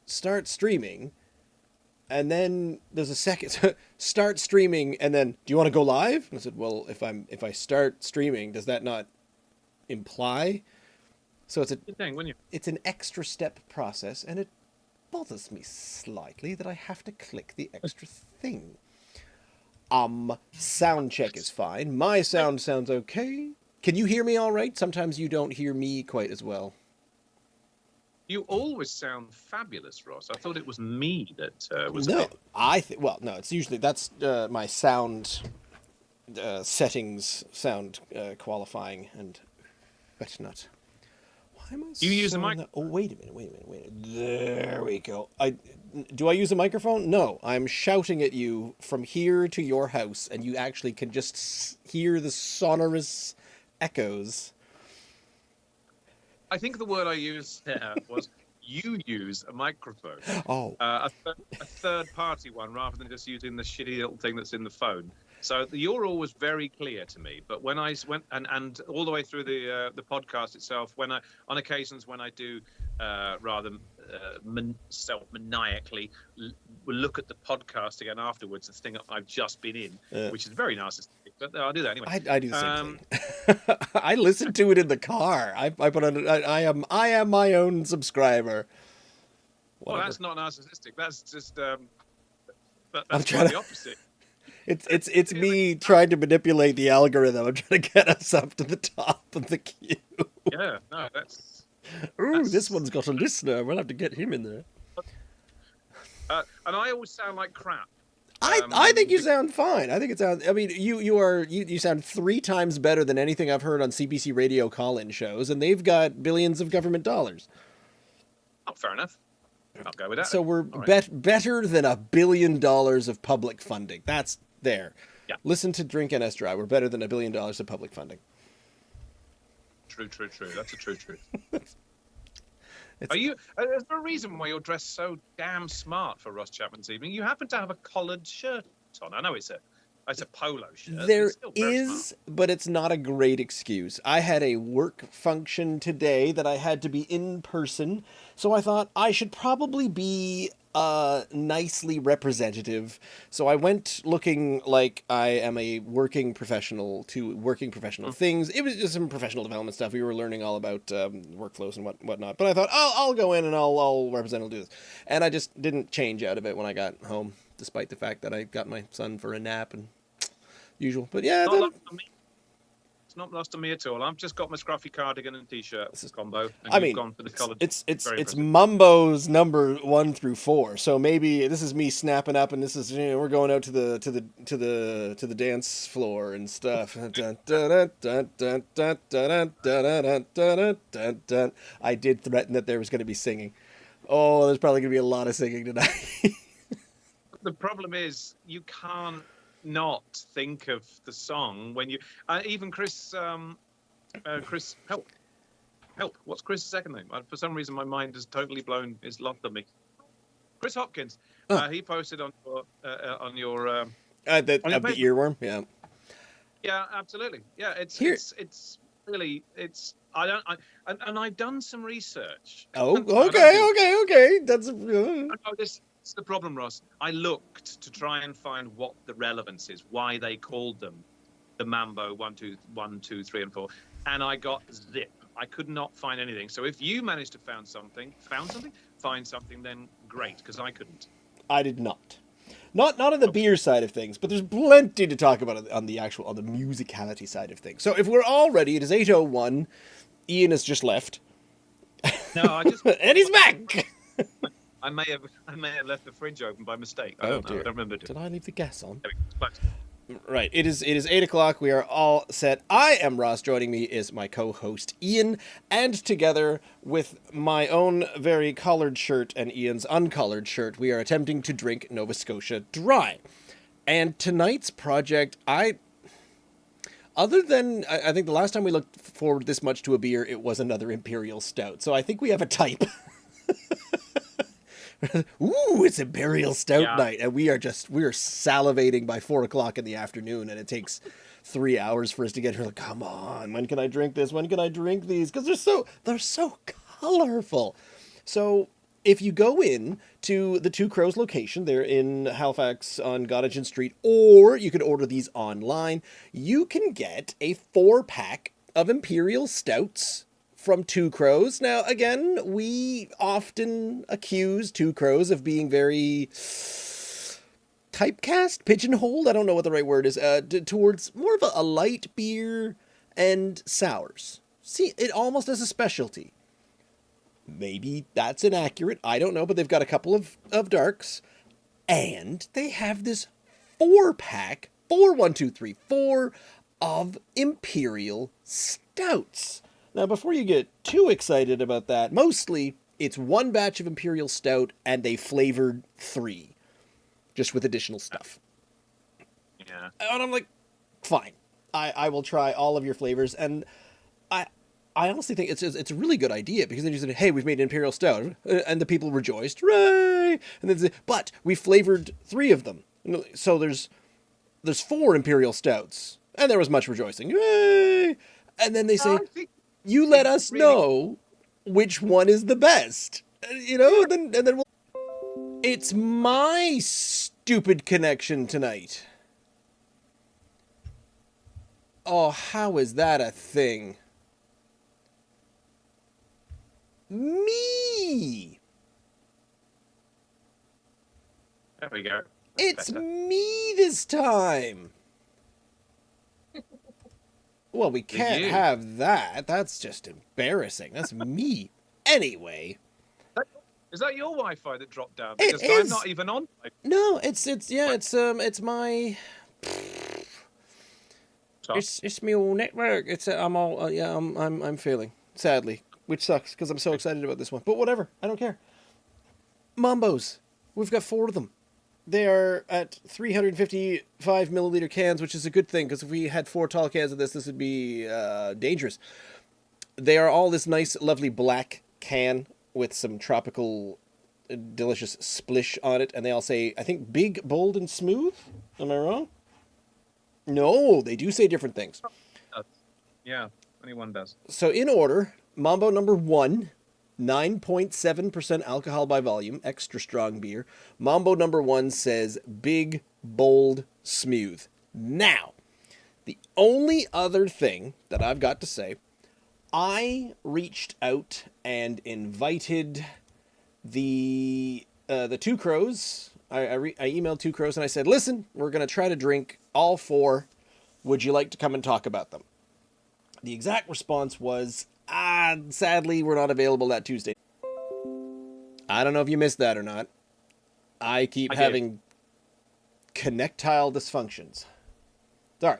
start streaming, and then there's a second start streaming, and then do you want to go live? And I said, well, if I start streaming, does that not imply? So You'd think, wouldn't you? it's an extra step process, and it bothers me slightly that I have to click the extra thing. Sound check is fine. My sound sounds okay. Can you hear me all right? Sometimes you don't hear me quite as well. You always sound fabulous, Ross. I thought it was me that was a No, bit. I think. Well, no, it's usually that's my sound settings, sound qualifying and whatnot. Why am I? You use a so mic. Oh, wait a minute, wait a minute, wait a minute. There we go. Do I use a microphone? No, I'm shouting at you from here to your house, and you actually can just hear the sonorous echoes. I think the word I used there was you use a microphone, Oh, a third party one, rather than just using the shitty little thing that's in the phone. So you're always very clear to me. But when I went and all the way through the podcast itself, when I on occasions when I do rather self-maniacally look at the podcast again afterwards, the thing I've just been in, which is very narcissistic, but I'll do that anyway. I do the same thing. I listen to it in the car. I put on. I am my own subscriber. Well, Whatever. that's not narcissistic. That's just I'm that's trying quite to. the opposite. It's me trying to manipulate the algorithm. I'm trying to get us up to the top of the queue. Yeah, no, Ooh, this that's. one's got a listener. We'll have to get him in there. And I always sound like crap. I think you sound fine. I think it sounds. I mean, you sound 3 times better than anything I've heard on CBC radio call-in shows, and they've got billions of government dollars. Oh, fair enough. I'll go with that. So we're All right. better than $1 billion of public funding. That's there. Yeah. Listen to Drink NS Dry. We're better than $1 billion of public funding. True. That's a true truth. Are you? Is there a reason why you're dressed so damn smart for Ross Chapman's evening? You happen to have a collared shirt on. I know it's a polo shirt. But There it's still very is, smart. but it's not a great excuse. I had a work function today that I had to be in person, so I thought I should probably be nicely representative. So I went looking like I am a working professional to working professional things. It was just some professional development stuff. We were learning all about workflows and whatnot. But I thought I'll go in and I'll represent. I'll do this, and I just didn't change out of it when I got home, despite the fact that I got my son for a nap and usual. But yeah, Not lost on me. It's not lost on me at all. I've just got my scruffy cardigan and t-shirt combo, and I you've mean, gone for the collared. it's Very impressive. Mambo's number 1 through 4. So maybe this is me snapping up, and this is we're going out to the dance floor and stuff. I did threaten that there was going to be singing. Oh, there's probably going to be a lot of singing tonight. The problem is you can't not think of the song when you even Chris help what's Chris's second name? For some reason my mind is totally blown, is lost on me. Chris Hopkins. He posted on your The page. earworm, yeah. Yeah, absolutely. Yeah, it's Here- it's really and I've done some research. Oh, I don't okay. That's Oh, this is the problem, Ross. I looked to try and find what the relevance is, why they called them the Mambo 1, 2, 3, and 4, and I got zip. I could not find anything. So if you managed to find something, then great, because I couldn't. I did not. Not on the beer side of things, but there's plenty to talk about on the musicality side of things. So if we're all ready, it is 8:01. Ian has just left. No, I just And he's back. I may have left the fridge open by mistake. I don't know. Dear. I don't remember doing Did I leave the gas on? it. Right. It is 8 o'clock. We are all set. I am Ross. Joining me is my co-host Ian, and together with my own very collared shirt and Ian's uncollared shirt, we are attempting to drink Nova Scotia Dry. And tonight's project, other than I think the last time we looked forward this much to a beer, it was another Imperial Stout. So I think we have a type. Ooh, it's Imperial Stout night, and we are salivating by 4 o'clock in the afternoon, and it takes 3 hours for us to get here. Like, come on, when can I drink this? When can I drink these? Because they're so colorful. So If you go in to the Two Crows location, they're in Halifax on Gottingen Street, or you can order these online, you can get a 4-pack of Imperial Stouts from Two Crows. Now, again, we often accuse Two Crows of being very typecast, pigeonholed, I don't know what the right word is, towards more of a light beer and sours. See, it almost as a specialty. Maybe that's inaccurate. I don't know, but they've got a couple of darks. And they have this 4-pack, 4 of Imperial Stouts. Now, before you get too excited about that, mostly it's one batch of Imperial Stout and they flavored 3, just with additional stuff. Yeah. And I'm like, fine. I will try all of your flavors. And I honestly think it's a really good idea, because then you said, hey, we've made an Imperial Stout, and the people rejoiced, hooray! And then they say, but we flavored 3 of them. So there's 4 Imperial Stouts, and there was much rejoicing, hooray! And then they say, you let us know which one is the best. And then we'll... It's my stupid connection tonight. Oh, how is that a thing? Me! There we go. It's me this time! Well, we can't have that. That's just embarrassing. That's me. Anyway. Is that your Wi-Fi that dropped down? Because I'm not even on. No, it's my... It's my old network. I'm failing, sadly, which sucks because I'm so excited about this one. But whatever, I don't care. Mambos, we've got 4 of them. They are at 355 milliliter cans, which is a good thing, because if we had 4 tall cans of this would be dangerous. They are all this nice, lovely black can with some tropical, delicious splish on it, and they all say, I think, big, bold, and smooth. Am I wrong? No, they do say different things. Yeah, anyone does. So in order, Mambo number 1, 9.7% alcohol by volume, extra strong beer. Mambo number 1 says big, bold, smooth. Now, the only other thing that I've got to say, I reached out and invited the Two Crows. I emailed Two Crows and I said, listen, we're going to try to drink all 4. Would you like to come and talk about them? The exact response was, sadly, we're not available that Tuesday. I don't know if you missed that or not. I keep having connectile dysfunctions. Sorry.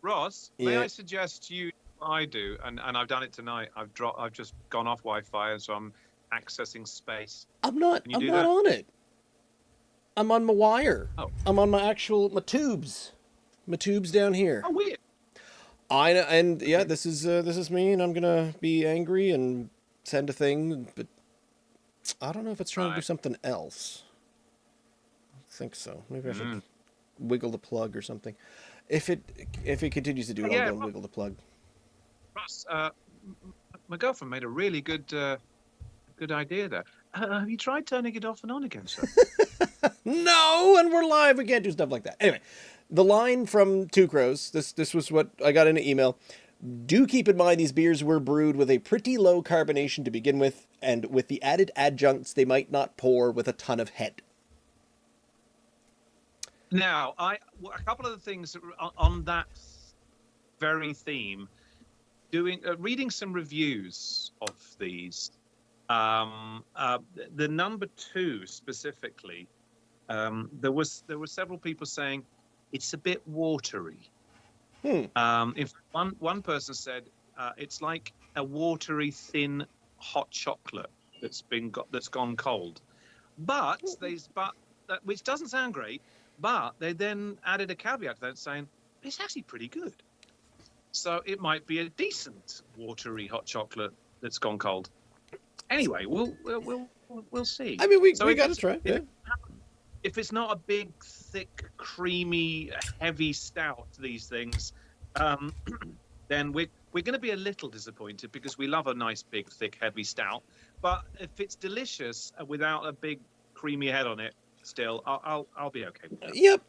Ross, may I suggest you what I do, and I've done it tonight. I've just gone off Wi-Fi, and so I'm accessing space. I'm not on it. I'm on my wire. Oh. I'm on my tubes. My tubes down here. Oh, weird. This is me, and I'm gonna be angry and send a thing, but I don't know if it's trying to do something else. I think so. Maybe I should wiggle the plug or something. If it continues to do it, I'll go and wiggle the plug. Ross, my girlfriend made a really good idea there. Have you tried turning it off and on again, sir? No, and we're live. We can't do stuff like that. Anyway, the line from Two Crows, this was what I got in an email. Do keep in mind these beers were brewed with a pretty low carbonation to begin with, and with the added adjuncts, they might not pour with a ton of head. Now, a couple of the things on that very theme, reading some reviews of these. The number 2 specifically, there were several people saying it's a bit watery. In fact, one person said it's like a watery, thin hot chocolate that's gone cold. But which doesn't sound great. But they then added a caveat to that, saying it's actually pretty good. So it might be a decent watery hot chocolate that's gone cold. Anyway, we'll see. I mean, we got to try. Yeah. If it's not a big, thick, creamy, heavy stout, these things, then we're going to be a little disappointed, because we love a nice, big, thick, heavy stout. But if it's delicious without a big creamy head on it, still, I'll be okay with that. Yep,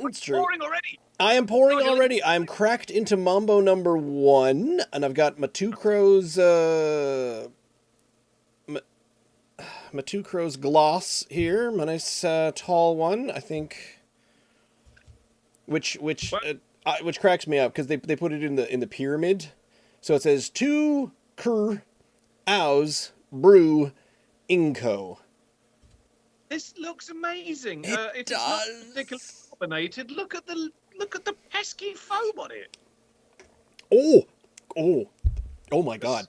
it's true. Pouring already. I am pouring God, already. I'm cracked into Mambo number 1, and I've got my Two Crows, my Two Crows gloss here, my nice tall one, I think, which cracks me up because they put it in the pyramid, so it says Two Cr Ows Brew Inco. This looks amazing. It It's does. not particularly carbonated. Look at the pesky foam on it. Oh my God!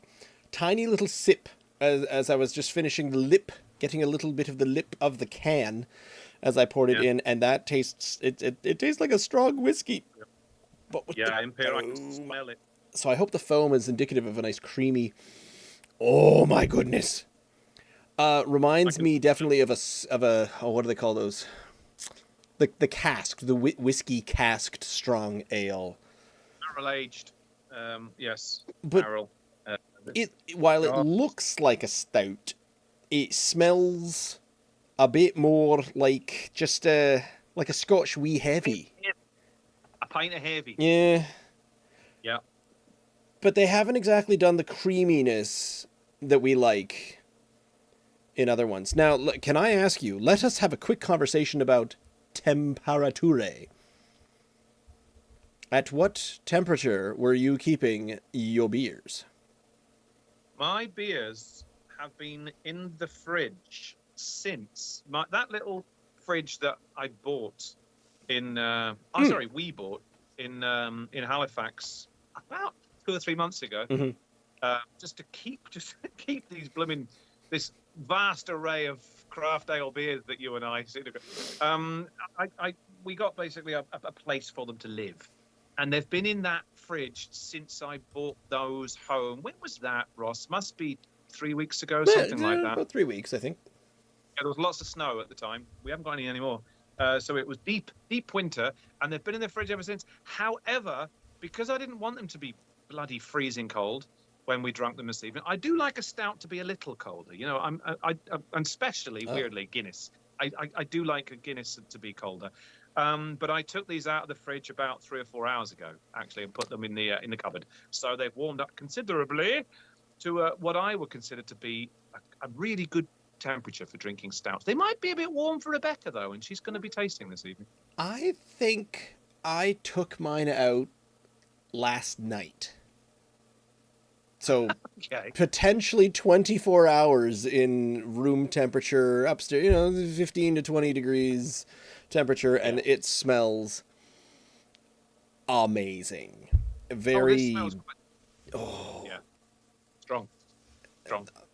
Tiny little sip as I was just finishing the lip, getting a little bit of the lip of the can, as I poured it in, and that tastes it tastes like a strong whiskey. But with the Imperial, I can foam. smell it. So I hope the foam is indicative of a nice creamy. Oh my goodness! Reminds me definitely of a what do they call those? The cask, the whiskey casked strong ale. Barrel aged. Yes. But barrel. While it looks like a stout, it smells a bit more like just like a Scotch wee heavy. A pint of heavy. Yeah. Yeah. But they haven't exactly done the creaminess that we like in other ones. Now, can I ask you, let us have a quick conversation about temperature. At what temperature were you keeping your beers? My beers have been in the fridge since that little fridge that I bought in. We bought in Halifax about 2 or 3 months ago, just to keep these blooming this vast array of craft ale beers that you and I see. We got basically a place for them to live. And they've been in that fridge since I bought those home. When was that, Ross? Must be 3 weeks ago, something like that. About 3 weeks, I think. Yeah, there was lots of snow at the time. We haven't got any anymore. So it was deep winter, and they've been in the fridge ever since. However, because I didn't want them to be bloody freezing cold when we drank them this evening, I do like a stout to be a little colder. You know, and especially, weirdly, Guinness. I do like a Guinness to be colder. But I took these out of the fridge about 3 or 4 hours ago, actually, and put them in the cupboard. So they've warmed up considerably to what I would consider to be a really good temperature for drinking stouts. They might be a bit warm for Rebecca, though, and she's going to be tasting this evening. I think I took mine out last night. So Okay. potentially 24 hours in room temperature upstairs, 15 to 20 degrees temperature, and it smells amazing. Very. This smells quite... Yeah. Strong.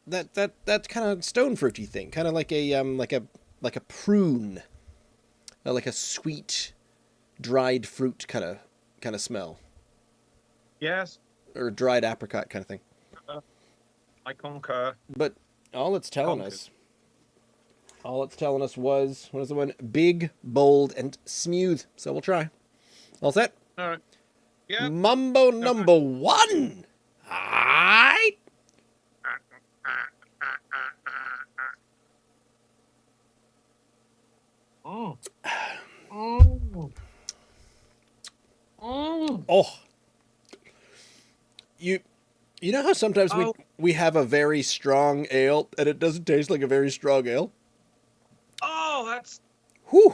That kind of stone fruity thing, kind of like a prune, like a sweet, dried fruit kind of smell. Yes. Or dried apricot kind of thing. I concur. But all it's telling us was, what is the one? Big, bold, and smooth. So we'll try. All set? All right. Yeah. Mambo number 1. Aight. Oh. Oh. You know how sometimes we have a very strong ale and it doesn't taste like a very strong ale? Oh, that's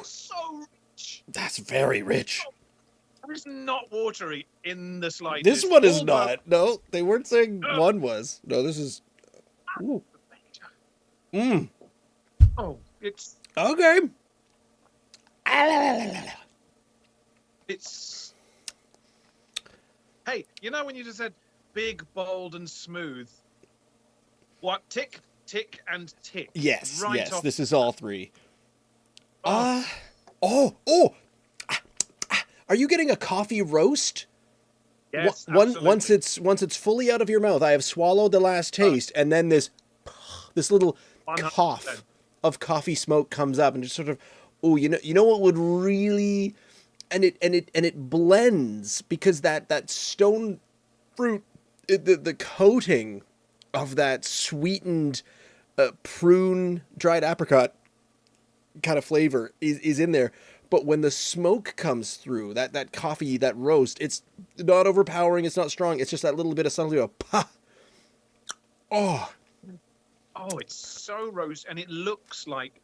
so rich. That's very rich. It's not watery in the slightest. This one is not. No, they weren't saying one was. No, this is. Ooh. Oh, it's okay. It's. Hey, you know when you just said big, bold, and smooth? What? Tick, tick, and tick. Yes, right yes. off. This is all 3. Are you getting a coffee roast? Yes, once it's fully out of your mouth, I have swallowed the last taste, and then this little 100%. cough of coffee smoke comes up, and just sort of, you know what would really, and it blends because that stone fruit, the coating of that sweetened prune, dried apricot kind of flavor is in there. But when the smoke comes through, that coffee, that roast, it's not overpowering. It's not strong. It's just that little bit of subtlety of pa. Oh, Oh, it's so roast, and it looks like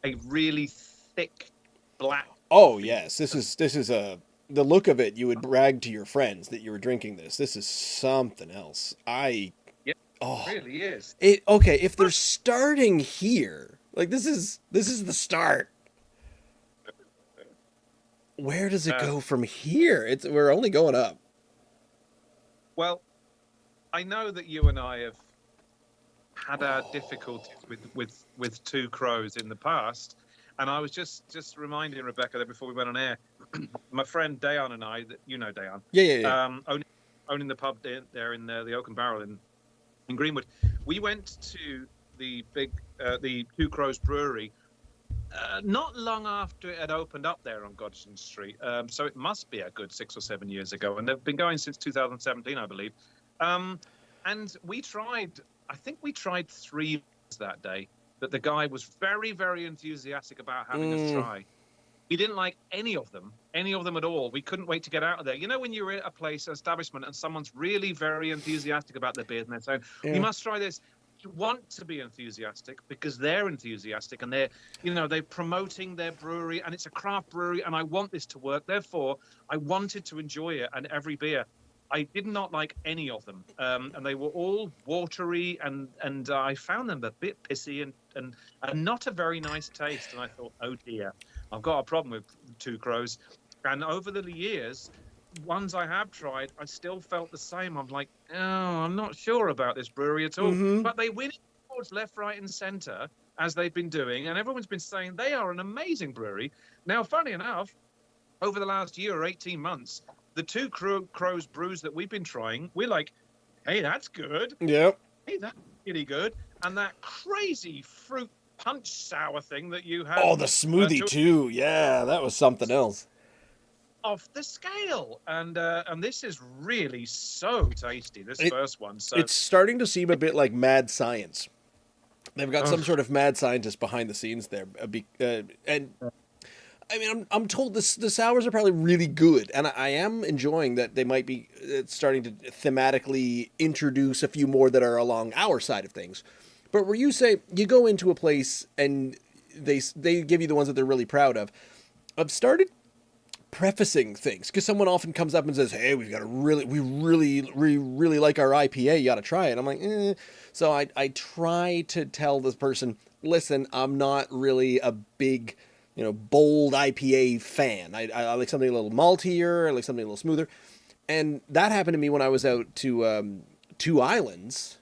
a really thick black oh coffee. yes. This is a the look of it. You would brag to your friends that you were drinking this. This is something else. Yeah, it Oh, really is. it okay. If they're starting here, like this is the start. Where does it Uh, go from here? We're only going up. well, I know that you and I have had our difficulties with Two Crows in the past, and I was just reminding Rebecca that before we went on air, my friend Dayan and I, that you know Dayan, Yeah, yeah, yeah. owning the pub there in the Oak and Barrel in Greenwood, we went to the Two Crows Brewery. Not long after it had opened up there on Godson Street, so it must be a good 6 or 7 years ago, and they've been going since 2017, I believe. And we tried, I think we tried 3 that day, that the guy was very, very enthusiastic about having us try. We didn't like any of them at all. We couldn't wait to get out of there. You know, when you're at a place, an establishment, and someone's really very enthusiastic about their beer, and they're saying, Yeah. "You must try this." You want to be enthusiastic because they're enthusiastic, and they're promoting their brewery, and it's a craft brewery, and I want this to work. Therefore, I wanted to enjoy it, and every beer. I did not like any of them, and they were all watery, and I found them a bit pissy and not a very nice taste. And I thought, oh dear, I've got a problem with Two Crows. And over the years, ones I have tried, I still felt the same. I'm like, oh, I'm not sure about this brewery at all. Mm-hmm. But they win awards left, right, and centre, as they've been doing, and everyone's been saying they are an amazing brewery. Now, funny enough, over the last year or 18 months, the Two Crows brews that we've been trying, we're like, hey, that's good. Yep. Hey, that's really good. And that crazy fruit punch sour thing that you had. Oh, the smoothie too. Yeah, that was something else. Off the scale, and this is really so tasty. This first one, so It's starting to seem a bit like mad science. They've got some sort of mad scientist behind the scenes there, and I mean, I'm told the sours are probably really good, and I am enjoying that they might be starting to thematically introduce a few more that are along our side of things. But where you say you go into a place and they give you the ones that they're really proud of, I've started prefacing things because someone often comes up and says, "Hey, we really like our IPA. You got to try it." I'm like, eh. So I try to tell this person, listen, I'm not really a big, bold IPA fan. I like something a little maltier. I like something a little smoother. And that happened to me when I was out to Two Islands,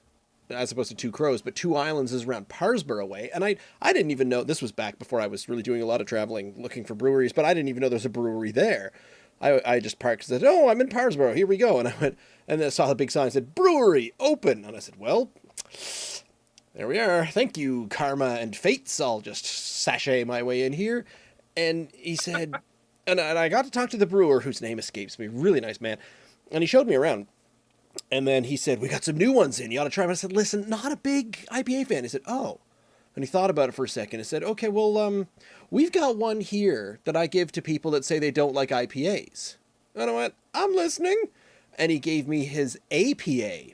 as opposed to Two Crows, but Two Islands is around Parsborough way. And I didn't even know, this was back before I was really doing a lot of traveling looking for breweries, but I didn't even know there was a brewery there. I just parked and said, oh, I'm in Parsborough, here we go. And I went, and then I saw the big sign that said, brewery, open. And I said, well, there we are. Thank you, karma and fates. I'll just sashay my way in here. And he said, and I got to talk to the brewer, whose name escapes me, really nice man. And he showed me around. And then he said, we got some new ones in. You ought to try them. I said, listen, not a big IPA fan. He said, oh. And he thought about it for a second and said, okay, well, we've got one here that I give to people that say they don't like IPAs. And I went, I'm listening. And he gave me his APA,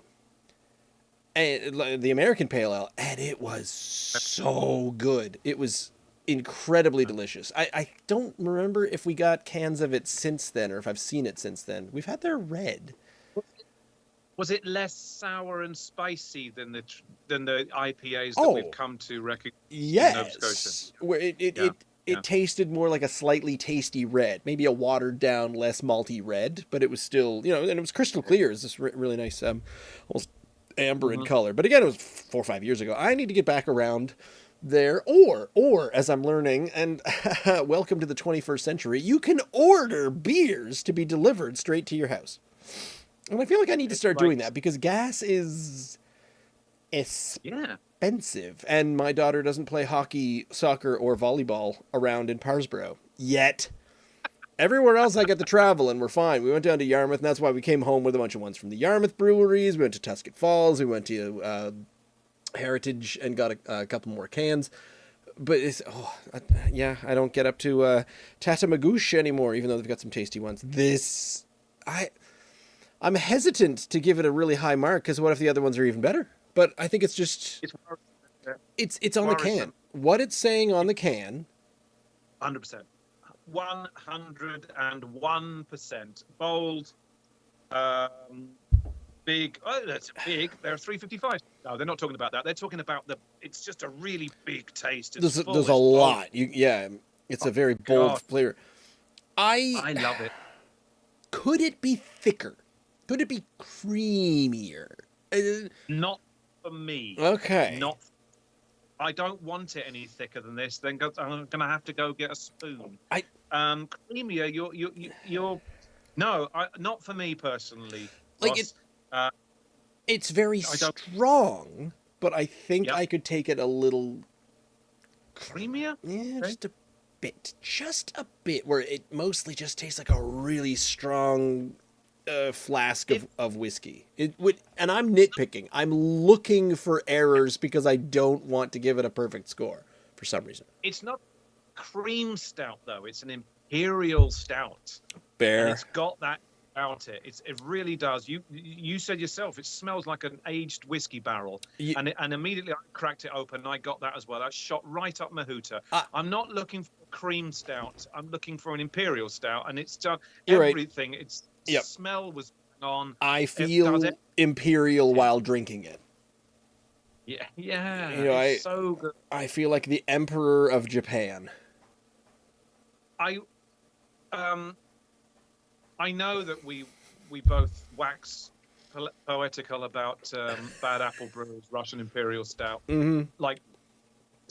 and the American Pale Ale, and it was so good. It was incredibly delicious. I don't remember if we got cans of it since then or if I've seen it since then. We've had their red. Was it less sour and spicy than the IPAs that we've come to recognize in Nova Scotia? Yes, where it tasted more like a slightly tasty red, maybe a watered down, less malty red, but it was still, and it was crystal clear. It's this really nice, almost amber in color. But again, it was 4 or 5 years ago. I need to get back around there, or as I'm learning, and welcome to the 21st century, you can order beers to be delivered straight to your house. And I feel like I need to start doing that because gas is expensive. And my daughter doesn't play hockey, soccer, or volleyball around in Parsborough yet. Everywhere else I get to travel and we're fine. We went down to Yarmouth, and that's why we came home with a bunch of ones from the Yarmouth breweries. We went to Tuscan Falls. We went to Heritage and got a couple more cans. But yeah, I don't get up to Tatamagouche anymore, even though they've got some tasty ones. I'm hesitant to give it a really high mark because what if the other ones are even better? But I think it's just It's it's on the can. worrisome. What it's saying on the can. 100%. 101%. Bold. Big. Oh, that's big. They're 355. No, they're not talking about that. They're talking about it's just a really big taste. There's a lot. It's a very bold God. flavor. I love it. Could it be thicker? Could it be creamier? Not for me. Okay. Not. I don't want it any thicker than this. Then I'm gonna have to go get a spoon. Creamier. You're. No, not for me personally. Like Ross. it's very strong, but I think Yep. I could take it a little Creamier. Yeah, Okay. just a bit, where it mostly just tastes like a really strong flask of whiskey. It would, and I'm nitpicking. I'm looking for errors because I don't want to give it a perfect score for some reason. It's not cream stout though. It's an imperial stout. Bear. And it's got that about it. It really does. You said yourself, it smells like an aged whiskey barrel. And immediately I cracked it open and I got that as well. That shot right up my hooter. I'm not looking for a cream stout. I'm looking for an imperial stout, and it's done everything. Right. It's smell was on. I feel imperial while drinking it. Yeah. It's so good. I feel like the Emperor of Japan. I know that we both wax poetical about bad apple brewers, Russian Imperial Stout, like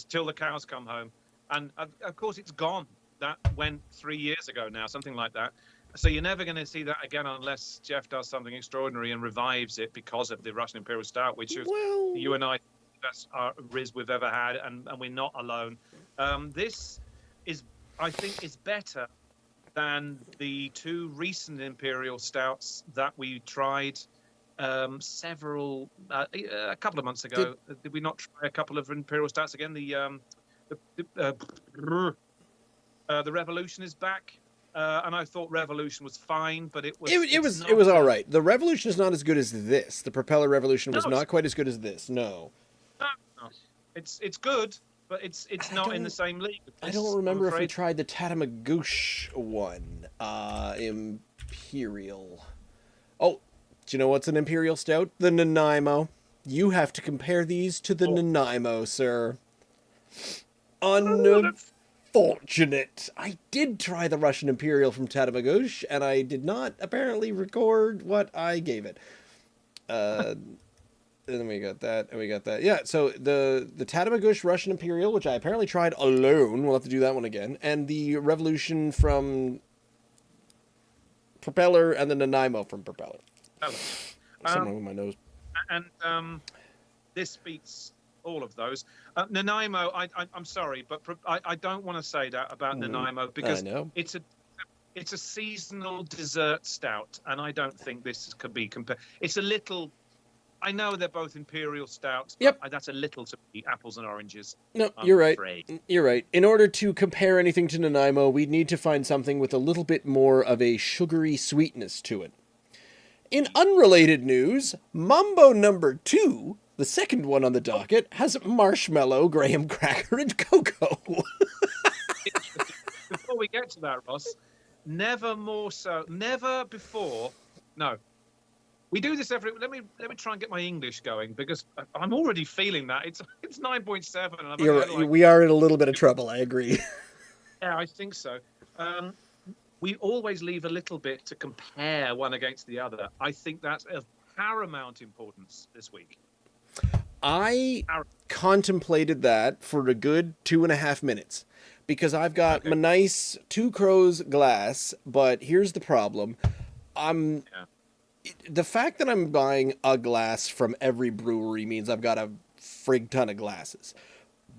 till the cows come home, and of course it's gone. That went 3 years ago now, something like that. So you're never going to see that again unless Jeff does something extraordinary and revives it because of the Russian Imperial Stout, which is you and I, the best Riz we've ever had, and we're not alone. This is, I think, is better than the two recent Imperial Stouts that we tried a couple of months ago. Did we not try a couple of Imperial Stouts again? The Revolution is back, and I thought Revolution was fine, but it was all right. The Revolution is not as good as this. The Propeller Revolution was not quite as good as this. No. It's good. But it's not in the same league. I don't remember if we tried the Tatamagouche one. Imperial. Oh, do you know what's an Imperial Stout? The Nanaimo. You have to compare these to the Nanaimo, sir. Unfortunate. I did try the Russian Imperial from Tatamagouche, and I did not apparently record what I gave it. And then we got that, and we got that. Yeah, so the Tatamagouche Russian Imperial, which I apparently tried alone, we'll have to do that one again, and the Revolution from Propeller, and the Nanaimo from Propeller. Something wrong with my nose. And this beats all of those. Nanaimo, I'm sorry, but I don't want to say that about Nanaimo because it's a seasonal dessert stout, and I don't think this could be compared. It's a little. I know they're both Imperial Stouts, but that's a little to be apples and oranges. No, you're right. You're right. In order to compare anything to Nanaimo, we'd need to find something with a little bit more of a sugary sweetness to it. In unrelated news, Mambo number 2, the second one on the docket, has marshmallow, graham cracker, and cocoa. Before we get to that, Ross, never before. No. We do this every. Let me try and get my English going because I'm already feeling that it's 9.7. We are in a little bit of trouble. I agree. Yeah, I think so. We always leave a little bit to compare one against the other. I think that's of paramount importance this week. I contemplated that for a good 2.5 minutes because I've got my nice Two Crows glass, but here's the problem. The fact that I'm buying a glass from every brewery means I've got a frig ton of glasses.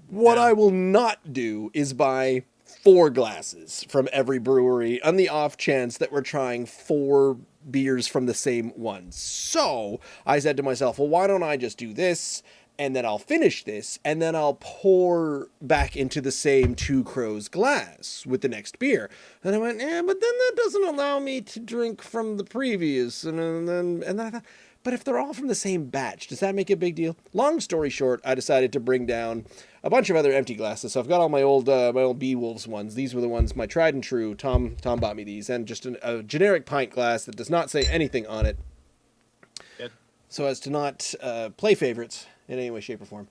What I will not do is buy 4 glasses from every brewery on the off chance that we're trying 4 beers from the same ones. So I said to myself, well, why don't I just do this? and then I'll finish this, and then I'll pour back into the same Two Crows glass with the next beer. And I went, but then that doesn't allow me to drink from the previous. And then I thought, but if they're all from the same batch, does that make a big deal? Long story short, I decided to bring down a bunch of other empty glasses. So I've got all my old Beewolves ones. These were the ones, my tried and true. Tom bought me these, and just a generic pint glass that does not say anything on it, so as to not play favorites in any way, shape, or form.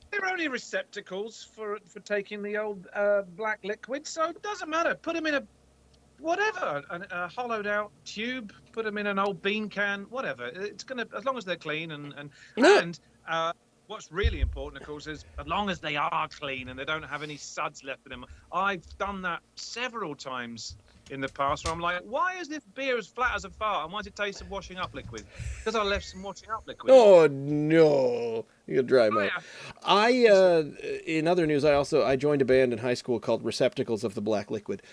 They're only receptacles for taking the old black liquid, so it doesn't matter. Put them in a a hollowed out tube. Put them in an old bean can, whatever. It's gonna, as long as they're clean and what's really important, of course, is as long as they are clean and they don't have any suds left in them. I've done that several times in the past where I'm like, why is this beer as flat as a fart? And why does it taste of washing up liquid? Because I left some washing up liquid. Oh, no. You're dry mouth. Yeah. In other news, I joined a band in high school called Receptacles of the Black Liquid.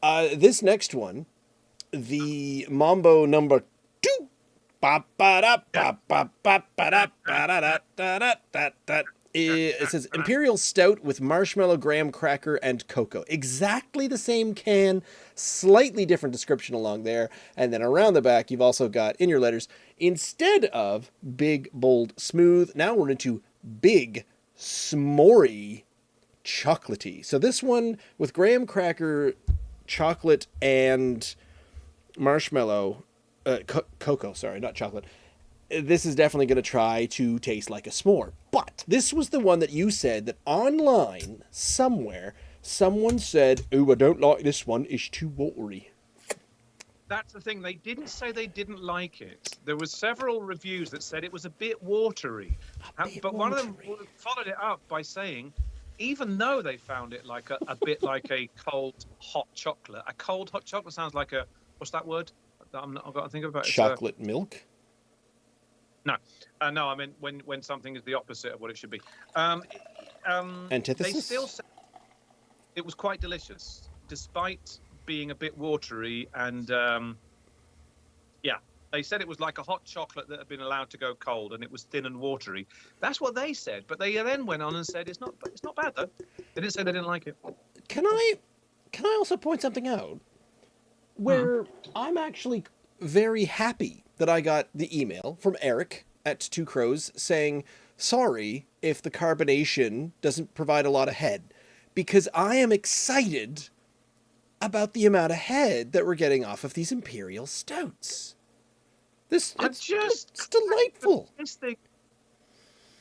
This next one, the Mambo number 2. It says Imperial Stout with marshmallow, graham cracker, and cocoa. Exactly the same can, slightly different description along there. And then around the back, you've also got, in your letters, instead of big, bold, smooth, now we're into big, s'morey, chocolatey. So this one with graham cracker, chocolate, and marshmallow, cocoa, sorry, not chocolate. This is definitely going to try to taste like a s'more. But this was the one that you said that online, somewhere, someone said, "Oh, I don't like this one. It's too watery." That's the thing. They didn't say they didn't like it. There were several reviews that said it was a bit watery. But one of them followed it up by saying, even though they found it like a bit like a cold hot chocolate. A cold hot chocolate sounds like a, what's that word? I've got to think about it. Chocolate milk? No, I mean when something is the opposite of what it should be. Antithesis? They still said it was quite delicious, despite being a bit watery. And they said it was like a hot chocolate that had been allowed to go cold, and it was thin and watery. That's what they said. But they then went on and said it's not bad though. They didn't say they didn't like it. Can I also point something out? Where I'm actually very happy that I got the email from Eric at Two Crows saying, sorry if the carbonation doesn't provide a lot of head, because I am excited about the amount of head that we're getting off of these Imperial Stouts. It's delightful. This thing,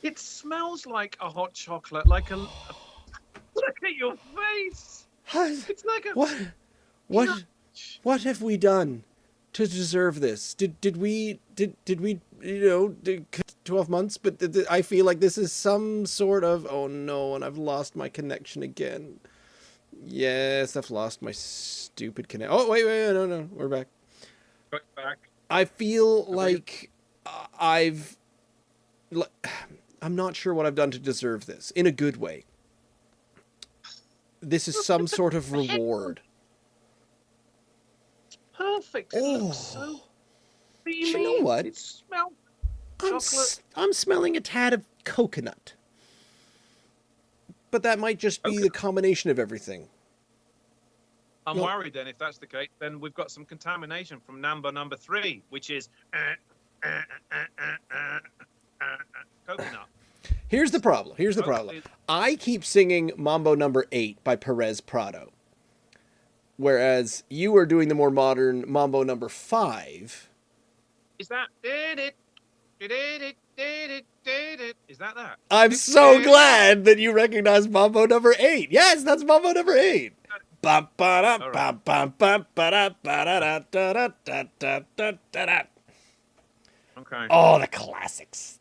it smells like a hot chocolate, like a look at your face. It's like a what have we done to deserve this? Did we 12 months? But I feel like this is some sort of, oh no, and I've lost my connection again. Yes, I've lost my stupid connection. Oh, wait, no, we're back. Back. I feel like I'm not sure what I've done to deserve this, in a good way. This is some sort of reward. Perfect. It looks so. Do you know what? It smells chocolate. I'm smelling a tad of coconut. But that might just be the combination of everything. I'm worried then, if that's the case, then we've got some contamination from Mambo number 3, which is coconut. Here's the problem. I keep singing Mambo number 8 by Perez Prado. Whereas you are doing the more modern Mambo number 5. Is that? Is that? I'm so glad that you recognize Mambo number 8. Yes, that's Mambo number 8. Okay. Oh, the classics.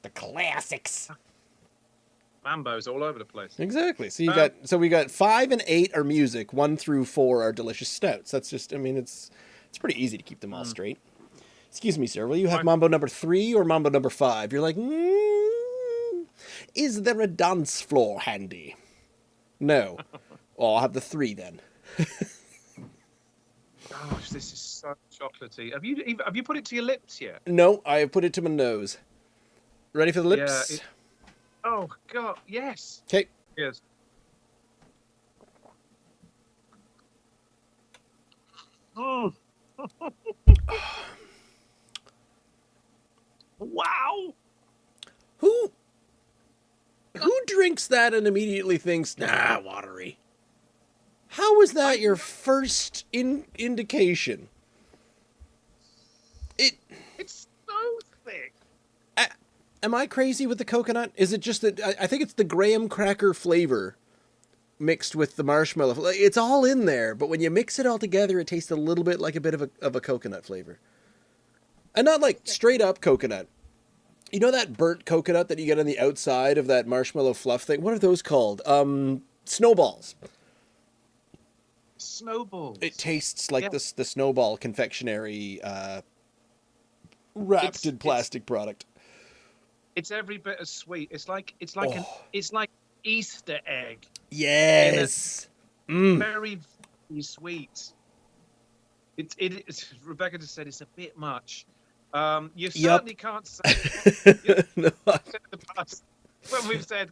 Mambo's all over the place. Exactly. So we got 5 and 8 are music. 1 through 4 are delicious stouts. That's just, it's pretty easy to keep them all straight. Excuse me, sir. Will you have Mambo number 3 or Mambo number 5? You're like, is there a dance floor handy? No. Well, I'll have the 3 then. Gosh, this is so chocolatey. Have you put it to your lips yet? No, I have put it to my nose. Ready for the lips? Yeah, Oh God, yes. Okay. Yes. Oh, wow. Who drinks that and immediately thinks, nah, watery? How was that I your first indication? It. It's so thick. a- Am I crazy with the coconut? Is it just that I think it's the graham cracker flavor mixed with the marshmallow? It's all in there, but when you mix it all together, it tastes a little bit like a bit of a coconut flavor, and not like straight up coconut. You know that burnt coconut that you get on the outside of that marshmallow fluff thing? What are those called? Snowballs. It Snowballs. tastes like Yeah. this the snowball confectionery wrapped It's in it's plastic product. it's every bit as sweet. Oh, It's like Easter egg in a yes. Mm. very, very sweet. It's Rebecca just said it's a bit much. You Yup. certainly can't say you No, said in the past when we've said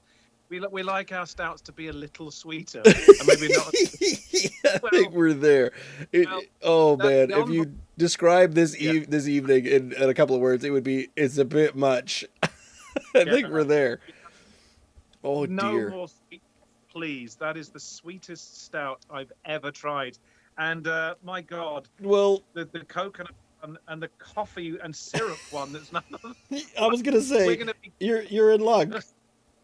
we like our stouts to be a little sweeter and maybe not. I think Well, we're there. well, Oh that man, the if on you describe yeah, this evening in a couple of words, it would be it's a bit much. I yeah. think we're there. Oh No dear. more sweet, please. That is the sweetest stout I've ever tried. And my God, Well, the coconut and the coffee and syrup one. That's not. I was gonna We're say gonna be. you're in luck.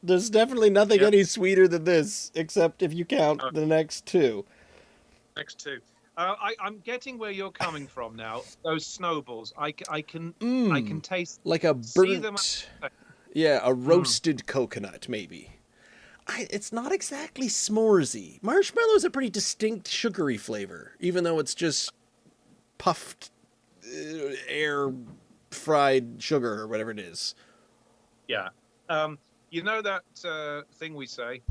There's definitely nothing Yeah. any sweeter than this, except if you count the next two. Next two. I'm getting where you're coming from now. Those snowballs. I can Mmm, taste, like a see them. burnt, yeah, a Mm, roasted coconut maybe. It's not exactly s'moresy. Marshmallow's a pretty distinct sugary flavor, even though it's just puffed air fried sugar or whatever it is. yeah. You know that thing we say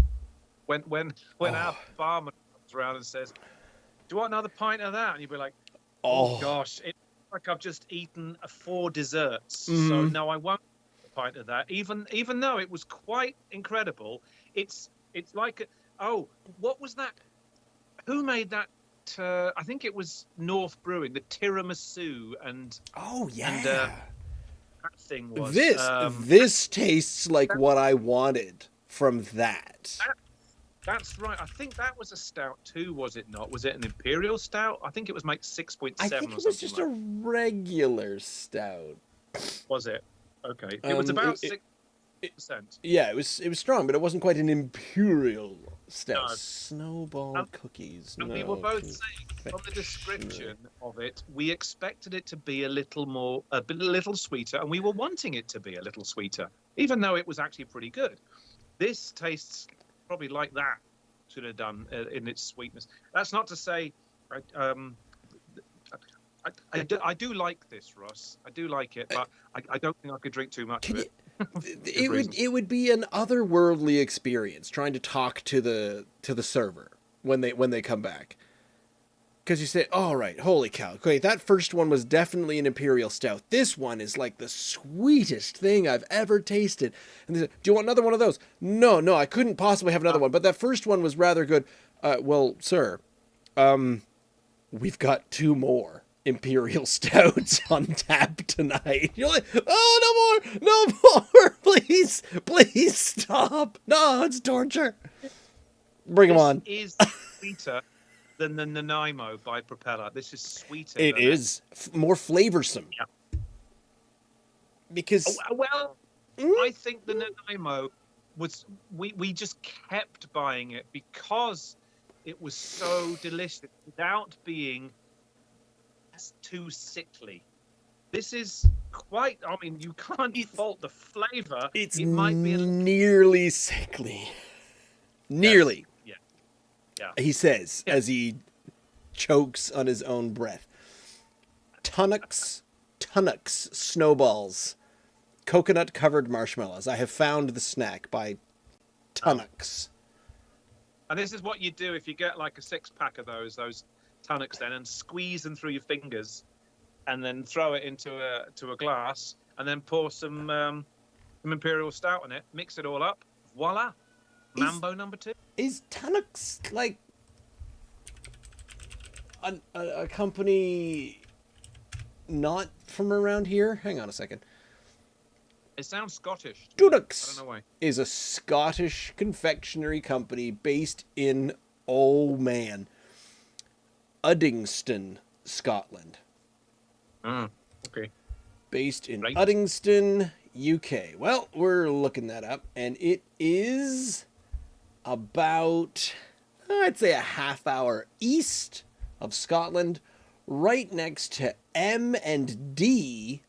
when our Oh, barman comes around and says, "Do you want another pint of that?" And you'd be like, "Oh oh, gosh, it's like I've just eaten four desserts, so mm, no, I won't have a pint of that." Even though it was quite incredible, it's like, oh, what was that? Who made that? I think it was North Brewing, the tiramisu, oh and yeah. that thing was This tastes like what I wanted from that. that, that's right. I think that was a stout too, was it not? Was it an imperial stout? I think it was like I 6.7 think or it was something just like a that. regular stout. Was it? Okay, it was Um, about it, 6%. Yeah, it was strong, but it wasn't quite an imperial stout. No, Snowball and, cookies, and we were no both saying from the confectioner. description of it, we expected it to be a little more, a little sweeter, and we were wanting it to be a little sweeter, even though it was actually pretty good. This tastes probably like that should have done in its sweetness. That's not to say, I, um, I do like this, Ross. I do like it, but I don't think I could drink too much Can of you? it for good reasons. It would be an otherworldly experience trying to talk to the server when they come back. Because you say, all right, holy cow. Okay, that first one was definitely an imperial stout. This one is like the sweetest thing I've ever tasted. And they say, do you want another one of those? No, no, I couldn't possibly have another one. But that first one was rather good. Well, sir, we've got two more imperial stouts on tap tonight. You're like, oh, no more, please, please stop. No, it's torture. Bring them This on. is sweeter than the Nanaimo by Propeller. This is sweeter It than it. is more flavorsome Yeah. because Well, mm, I think the Nanaimo was we just kept buying it because it was so delicious without being too sickly. This is quite. I mean, you can't fault the flavor. it's It might be a little. nearly sickly. Yes. Nearly, Yeah. Yeah. he says Yeah. as he chokes on his own breath. Tunnocks snowballs, coconut covered marshmallows. I have found the snack by Oh. Tunnocks. And this is what you do if you get like a 6-pack of those tonics then and squeeze them through your fingers and then throw it into a glass and then pour some imperial stout in it, mix it all up, voila, Mambo number 2. Is Tunnocks like a company not from around here? Hang on a second. It sounds Scottish. I don't Tunnocks know why. is a Scottish confectionery company based in, oh man, Uddingston, Scotland. Okay. Based in Right. Uddingston, UK. Well, we're looking that up, and it is about, I'd say, a half hour east of Scotland, right next to M&D,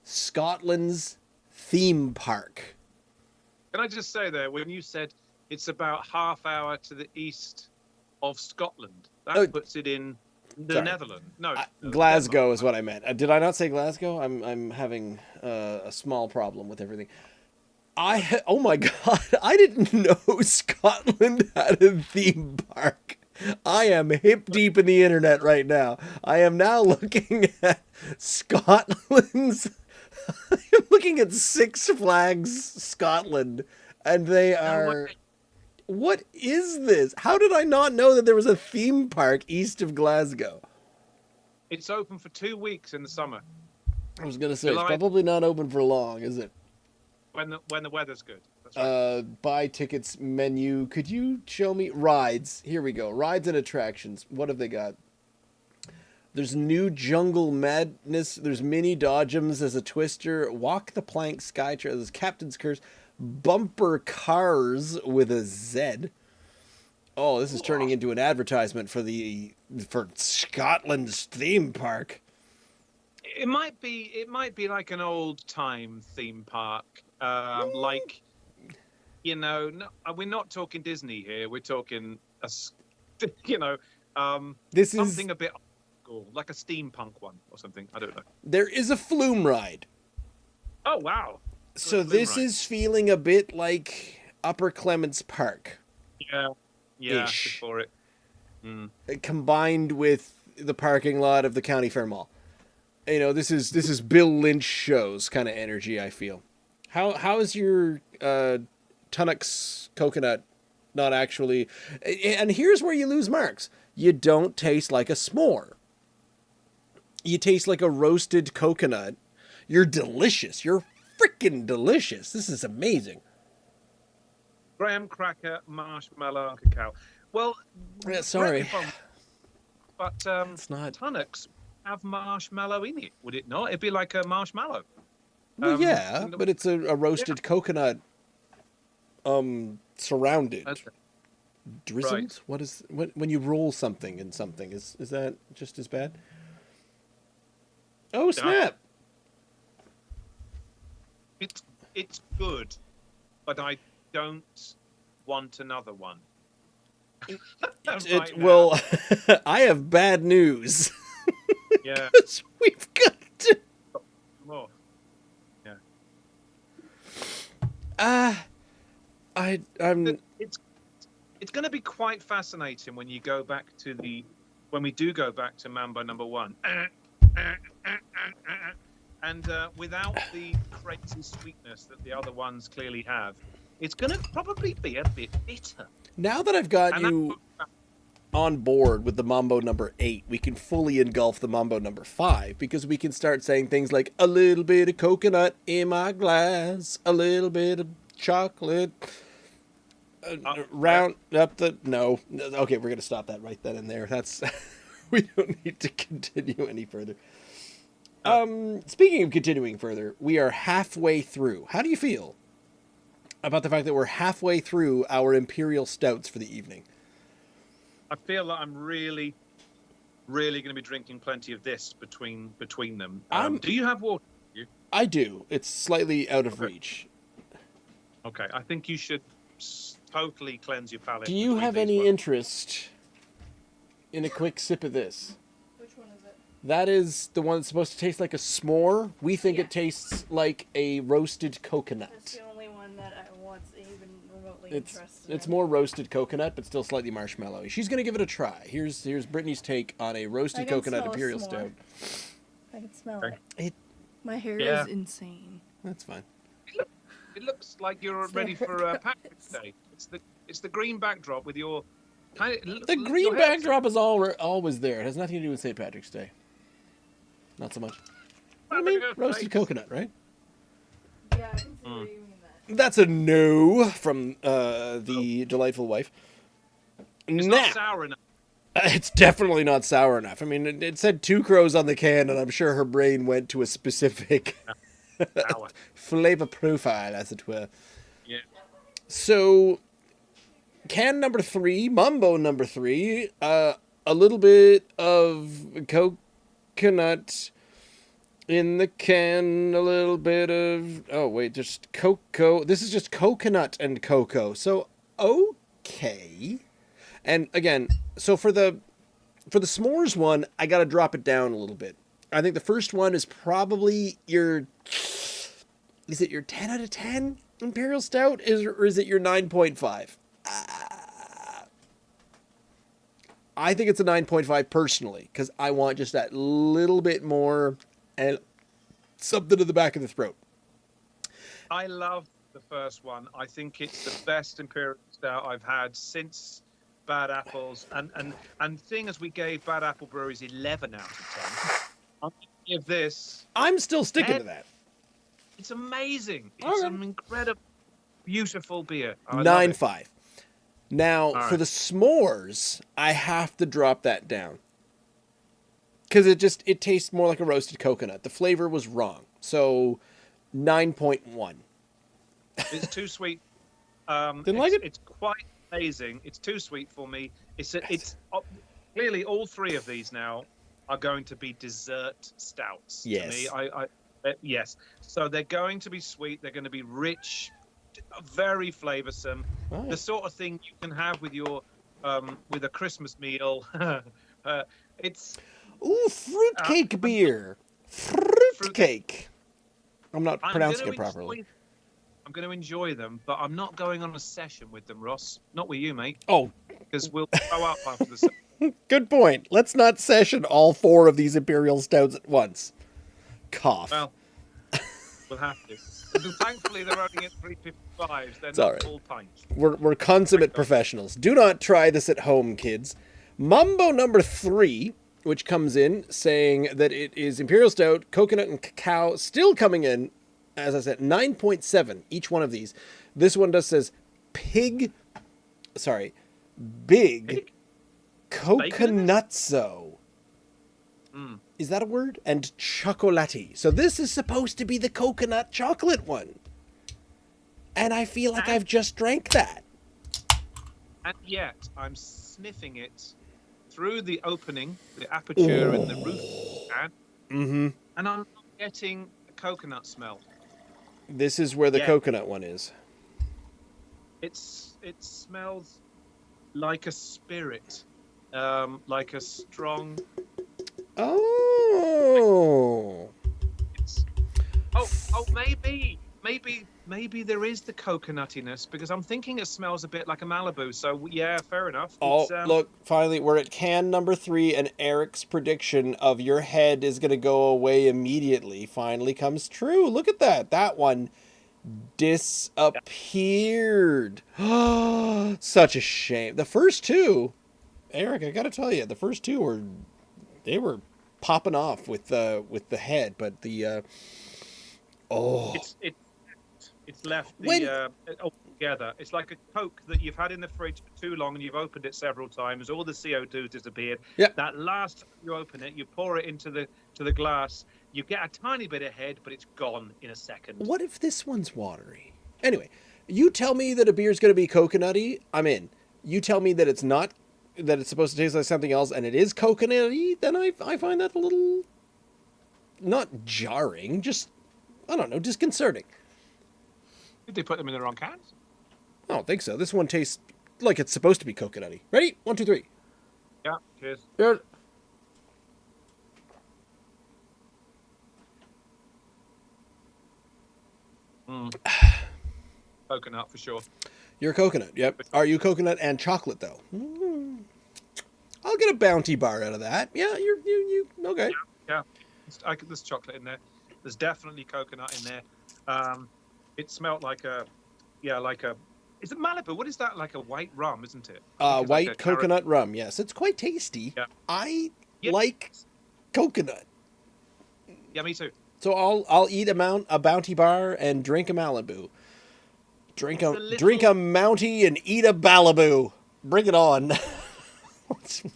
Scotland's theme park. Can I just say there, when you said it's about half hour to the east of Scotland, that puts it in the sorry. Netherlands. No, Glasgow Denmark. is what I meant. Did I not say Glasgow? I'm having a small problem with everything. Oh my god, I didn't know Scotland had a theme park. I am hip deep in the internet right now. I am now looking at Scotland's. I'm looking at Six Flags Scotland, and they are. What is this? How did I not know that there was a theme park east of Glasgow? It's open for 2 weeks in the summer. I was gonna say July. it's probably not open for long, is it? When the weather's good. That's right. Buy tickets menu. Could you show me rides? Here we go. Rides and attractions. What have they got? There's New Jungle Madness. There's Mini Dodgems as a twister. Walk the Plank Skytrail. There's Captain's Curse. Bumper Cars with a Z. Oh, this is turning into an advertisement for Scotland's theme park. It might be like an old time theme park, like, you know, no, we're not talking Disney here. We're talking this something a bit cool, like a steampunk one or something. I don't know. There is a flume ride. Oh wow! So this is feeling a bit like Upper Clements Park. Yeah, Ish. before it. Combined with the parking lot of the County Fair Mall. You know, this is Bill Lynch shows kind of energy, I feel. How is your Tunnocks coconut not actually? And here's where you lose marks. You don't taste like a s'more. You taste like a roasted coconut. You're delicious. You're freaking delicious. This is amazing. Graham cracker, marshmallow, and cacao. Well, Yeah, sorry, but it's not. Tunnocks have marshmallow in it, would it not? It'd be like a marshmallow. Well, yeah, but it's a roasted coconut, surrounded, drizzled. Right. What is when you roll something in something? Is that just as bad? Oh snap! It's good, but I don't want another one. Right well, I have bad news. Yeah. Because we've got to. More. Yeah. I'm. It's going to be quite fascinating when we do go back to Mambo number 1. And without the crazy sweetness that the other ones clearly have, it's going to probably be a bit bitter. Now that I've got you on board with the Mambo number 8, we can fully engulf the Mambo number 5, because we can start saying things like a little bit of coconut in my glass, a little bit of chocolate, round up the... No. Okay, we're going to stop that right then and there. That's... we don't need to continue any further. Speaking of continuing further, we are halfway through. How do you feel about the fact that we're halfway through our Imperial Stouts for the evening? I feel that I'm really going to be drinking plenty of this between them. Do you have water? I do. It's slightly out of reach. Okay, I think you should totally cleanse your palate. Do you have any interest in a quick sip of this? Which one is it? That is the one that's supposed to taste like a s'more. We think it tastes like a roasted coconut. That's the only one that I was even remotely interested in. It's more roasted coconut, but still slightly marshmallowy. She's gonna give it a try. Here's Brittany's take on a roasted coconut Imperial Stout. I can smell Okay. it. My hair is insane. That's fine. It looks like you're ready for Patrick's Day. It's the green backdrop with your The green backdrop is always there. It has nothing to do with St. Patrick's Day. Not so much. I mean, roasted coconut, right? Yeah, I can see what you mean that. That's a no from the delightful wife. It's not sour enough. It's definitely not sour enough. I mean, it said 2 crows on the can, and I'm sure her brain went to a specific flavor profile, as it were. Yeah. So, can number 3, Mambo number 3, a little bit of coconut in the can, a little bit of, just cocoa. This is just coconut and cocoa. So, okay. And again, so for the s'mores one, I got to drop it down a little bit. I think the first one is probably is it your 10 out of 10 Imperial Stout? Or is it your 9.5? I think it's a 9.5 personally, because I want just that little bit more and something to the back of the throat. I love the first one. I think it's the best Imperial Stout I've had since Bad Apples. And seeing as we gave Bad Apple Breweries 11 out of 10, I'm going to give this... I'm still sticking to that. It's amazing. It's an incredible, beautiful beer. 9.5. Now, for the s'mores, I have to drop that down. Because it tastes more like a roasted coconut. The flavor was wrong. So, 9.1. It's too sweet. Didn't like it? It's quite amazing. It's too sweet for me. It's clearly all 3 of these now are going to be dessert stouts. Yes. To me. Yes. So they're going to be sweet. They're going to be rich, very flavoursome. Right. The sort of thing you can have with your with a Christmas meal. It's fruitcake beer. Fruitcake. I'm not pronouncing it properly. I'm going to enjoy them, but I'm not going on a session with them, Ross. Not with you, mate. Oh. Because we'll go up after the session. Good point. Let's not session all 4 of these Imperial Stouts at once. Cough. Well, we'll have to. Thankfully, they're only at 355s. They're not full pints. We're consummate professionals. Do not try this at home, kids. Mambo number 3, which comes in saying that it is Imperial Stout, coconut, and cacao, still coming in, as I said, 9.7 each one of these. This one says big coconutzo. Is that a word? And chocolatey. So this is supposed to be the coconut chocolate one. And I feel like I've just drank that. And yet, I'm sniffing it through the opening, the aperture in the roof can, and I'm not getting a coconut smell. This is where the coconut one is. It smells like a spirit, like a strong... Oh, maybe there is the coconutiness, because I'm thinking it smells a bit like a Malibu. So yeah, fair enough. Look, finally we're at can number 3, and Eric's prediction of your head is going to go away immediately finally comes true. Look at that. That one disappeared. Such a shame. The first 2, Eric, I got to tell you, the first 2 were popping off with the head, but the it's left the together. It's like a Coke that you've had in the fridge for too long and you've opened it several times. All the CO2 disappeared. Yep. That last time you open it, you pour it into the glass. You get a tiny bit of head, but it's gone in a second. What if this one's watery? Anyway, you tell me that a beer's going to be coconutty, I'm in. You tell me that it's not, that it's supposed to taste like something else, and it is coconutty, then I find that a little, not jarring, just, I don't know, disconcerting. Did they put them in the wrong cans? I don't think so. This one tastes like it's supposed to be coconutty. Ready? 1, 2, 3. Yeah, cheers. Cheers. Coconut for sure. You're coconut, yep. Are you coconut and chocolate, though? I'll get a bounty bar out of that. Yeah, you okay. Yeah. There's chocolate in there. There's definitely coconut in there. It smelled like a. Is it Malibu? What is that? Like a white rum, isn't it? I think it's like a White coconut rum. Yes, it's quite tasty. Yeah. I Yeah. like coconut. Yeah, me too. So I'll eat a Bounty Bar and drink a Malibu. Drink It's a a little- drink a Mountie and eat a Malibu. Bring it on.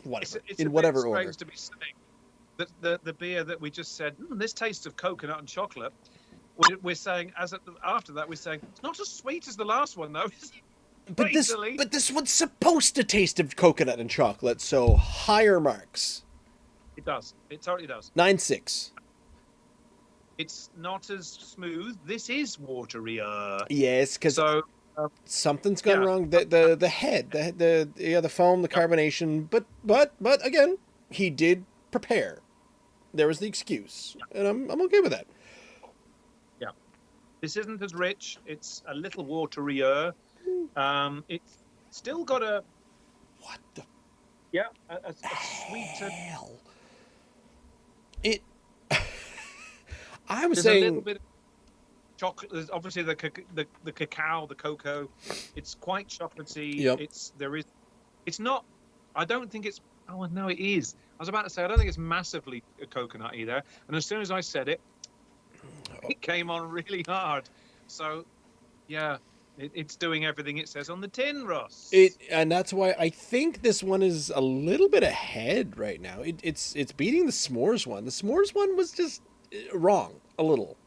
Whatever. It's In a whatever bit order. strange to be saying that the beer that we just said this taste of coconut and chocolate. We're saying after that we're saying it's not as sweet as the last one though. But this one's supposed to taste of coconut and chocolate, so higher marks. It does. It totally does. 9.6. It's not as smooth. This is waterier. Yes, because So something's gone yeah. wrong. The head, the foam, the carbonation. But again, he did prepare. There was the excuse, and I'm okay with that. yeah, this isn't as rich. It's a little waterier. It's still got a What the a sweeter. hell? It. I was There's a little saying. bit of chocolate. There's obviously the cacao, the cocoa. It's quite chocolatey. Yep. It's not. I don't think it's. Oh no, it is. I was about to say I don't think it's massively coconutty there. And as soon as I said it, it came on really hard. So, yeah, it's doing everything it says on the tin, Ross. And that's why I think this one is a little bit ahead right now. It's beating the s'mores one. The s'mores one was just wrong a little.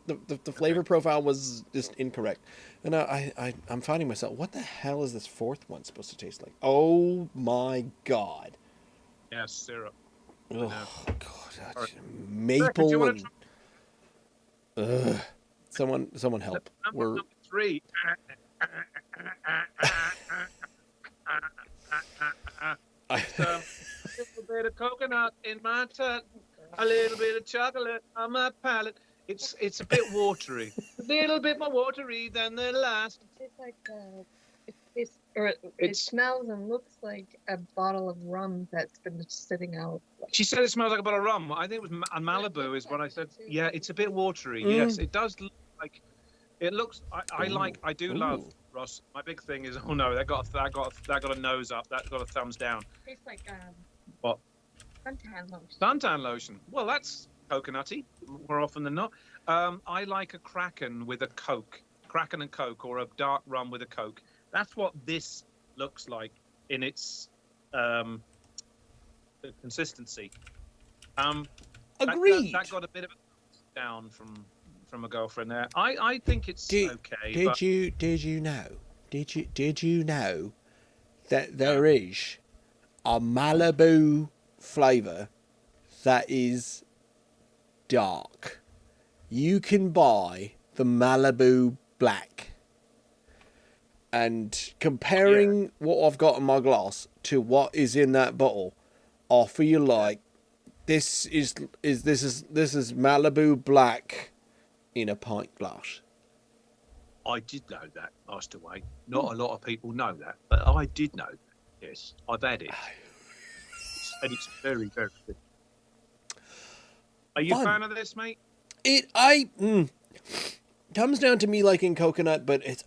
The flavor profile was just incorrect. And I'm finding myself, what the hell is this fourth one supposed to taste like? Oh my god. Yeah, syrup. Oh god. Sorry. Maple Do you and someone help. Number 3. It's a little bit of coconut in my tongue, a little bit of chocolate on my palate. It's a bit watery, a little bit more watery than the last. It tastes like it smells and looks like a bottle of rum that's been sitting out. She said it smells like a bottle of rum. I think it was a Malibu is what I said. Yeah, it's a bit watery. Yes, it does look like. It looks. I do love Ross. My big thing is. Oh no, that got a nose up. That got a thumbs down. It tastes like What? suntan lotion. Suntan lotion. Well, that's coconutty more often than not. I like a Kraken with a Coke. Kraken and Coke, or a dark rum with a Coke. That's what this looks like in its consistency. Agreed. That got a bit of a down from a girlfriend there. I think it's okay. Did you know that there is a Malibu flavor that is dark? You can buy the Malibu Black. And comparing what I've got in my glass to what is in that bottle, I feel like this is Malibu Black in a pint glass. I did know that, Master Wayne. Not a lot of people know that, but I did know that. Yes, I've had it. And it's very, very good. Are you a fan of this, mate? Comes down to me liking coconut, but it's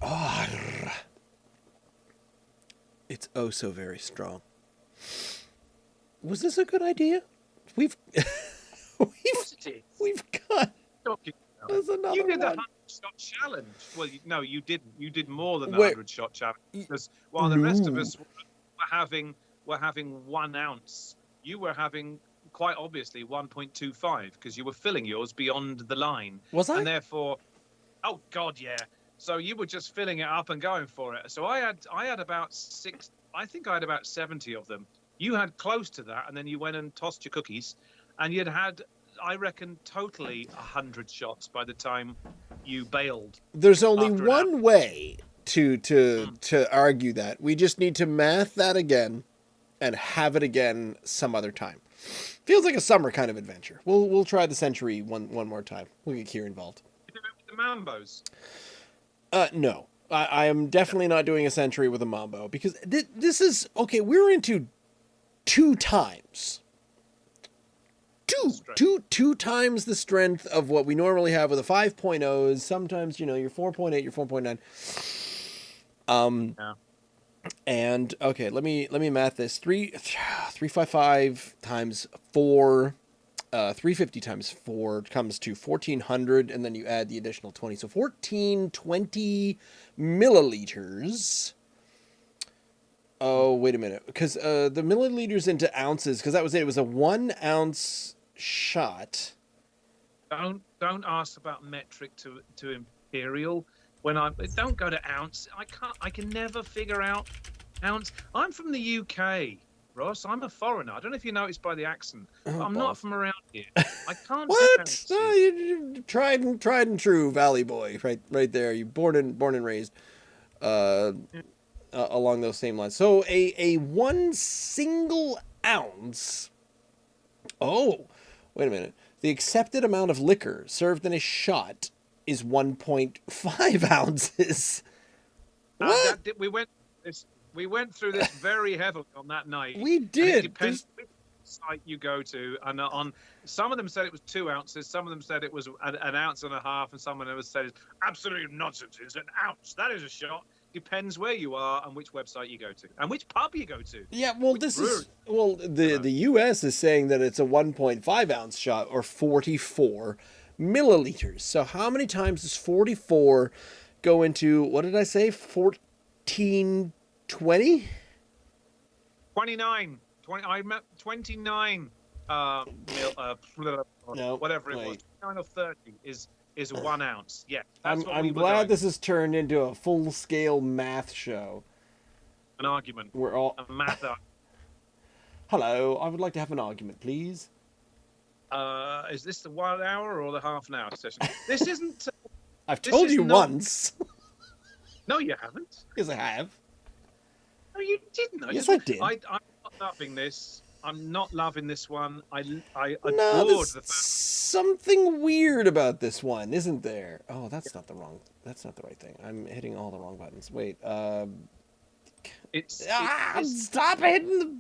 oh so very strong. Was this a good idea? We've got. There's another You did the one. 100-shot challenge. Well, no, you didn't. You did more than the Wait. 100-shot challenge. Because while the rest of us were having 1 ounce, you were having quite obviously 1.25 because you were filling yours beyond the line. Was I? And therefore, oh God, yeah. So you were just filling it up and going for it. So I had about 6. I think I had about 70 of them. You had close to that, and then you went and tossed your cookies, and you'd had, I reckon, totally 100 shots by the time you bailed. There's only after an one way to argue that. We just need to math that again and have it again some other time. Feels like a summer kind of adventure. We'll try the century one more time. We'll get Kier involved. You did it with the Mambos. No. I am definitely not doing a century with a Mambo because this is okay. We're into 2 times two times the strength of what we normally have with a 5.0s. Sometimes, your 4.8, your 4.9. Yeah. And okay, let me math this. 355 times 4, 350 times 4 comes to 1400, and then you add the additional 20. So 1420 milliliters. Oh, wait a minute. Because the milliliters into ounces, because that was it. It was a 1 ounce shot. Don't ask about metric to imperial. Don't go to ounce. I can never figure out ounce. I'm from the UK, Ross. I'm a foreigner. I don't know if you noticed by the accent, but I'm not from around here. I can't do What? ounces. No, you tried and true Valley boy, right there. You born and raised, along those same lines. So a 1 single ounce. Oh, wait a minute. The accepted amount of liquor served in a shot is 1.5 ounces. What? We went through this very heavily on that night. We And did. it depends which site you go to, and on some of them said it was 2 ounces, some of them said it was an ounce and a half, and some of them said it's absolutely nonsense. It's an ounce. That is a shot. Depends where you are and which website you go to and which pub you go to. Yeah, well, the U.S. is saying that it's a 1.5 ounce shot or 44 milliliters. So how many times does 44 go into, what did I say, 1420? 29. I meant 29. No, whatever it was, 29 or 30 is 1 ounce. Yeah, I'm glad this has turned into a full scale math show. An argument. We're all a math. Hello, I would like to have an argument, please. Is this the 1 hour or the half an hour session? This isn't. I've told you once. No, you haven't. Yes, I have. No, you didn't. Yes, I did. I'm not loving this. I'm not loving this one. I no, adored there's something weird about this one, isn't there? Oh, that's not the right thing. I'm hitting all the wrong buttons. Wait, stop hitting the...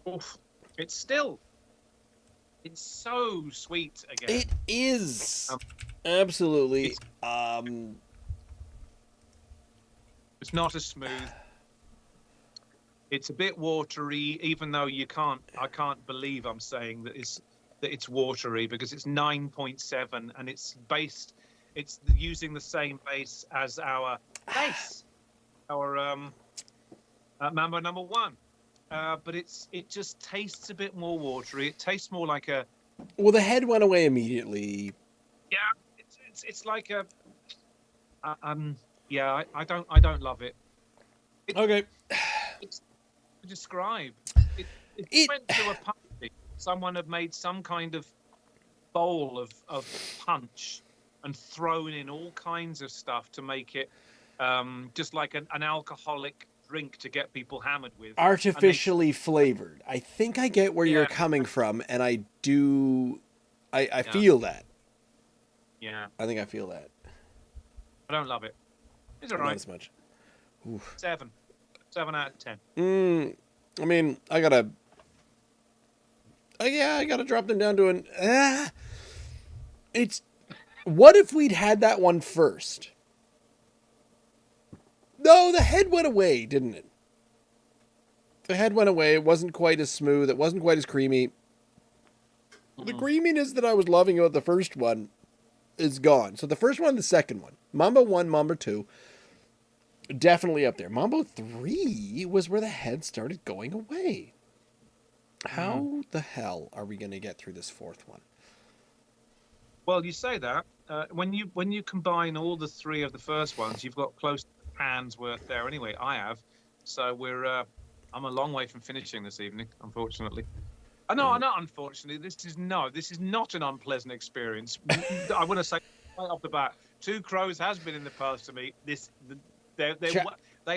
Oof. It's so sweet again. It is. Absolutely. It's not as smooth. It's a bit watery, even though I can't believe I'm saying that it's watery, because it's 9.7 and it's using the same base as our base, our Mambo number 1. But it just tastes a bit more watery. It tastes more like a... Well, the head went away immediately. Yeah, it's like a... yeah, I don't love it. Okay. It's to describe. It went to a party. Someone had made some kind of bowl of punch and thrown in all kinds of stuff to make it just like an alcoholic drink to get people hammered with. Artificially flavored. I think I get where you're coming from, and I do... I feel that. Yeah. I think I feel that. I don't love it. It's all right. Not as much. Oof. 7 out of 10. I mean, I gotta drop them down to an... It's... What if we'd had that one first? No, the head went away, didn't it? The head went away. It wasn't quite as smooth. It wasn't quite as creamy. The creaminess that I was loving about the first one is gone. So the first one and the second one. Mambo 1, Mambo 2. Definitely up there. Mambo 3 was where the head started going away. How the hell are we going to get through this fourth one? Well, you say that. When you combine all the 3 of the first ones, you've got close to a pound's worth there anyway. I have. So I'm a long way from finishing this evening, unfortunately. No, not unfortunately. This is not an unpleasant experience. I want to say right off the bat, Two Crows has been in the past to me. They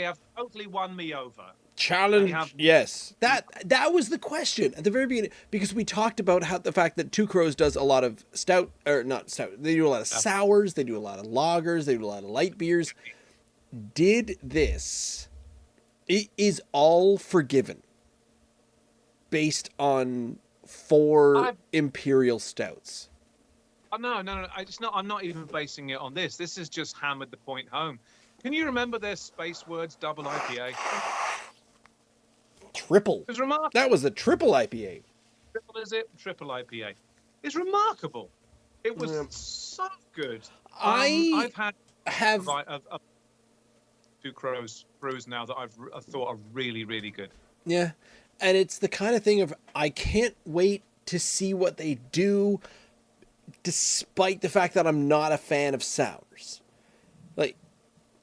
have totally won me over. Challenge, yes. That was the question at the very beginning, because we talked about how the fact that Two Crows does a lot of stout, or not stout. They do a lot of sours. They do a lot of lagers. They do a lot of light beers. Did this? It is all forgiven based on 4 I've imperial stouts. Oh, no. It's not. I'm not even basing it on this. This has just hammered the point home. Can you remember their Space Words double IPA? It Triple. was remarkable. That was a triple IPA. Triple is it? Triple IPA. It's remarkable. It was Yeah. so good. I I've had have of two crows brews now that I thought are really, really good. Yeah. And it's the kind of thing of I can't wait to see what they do, despite the fact that I'm not a fan of sours. Like,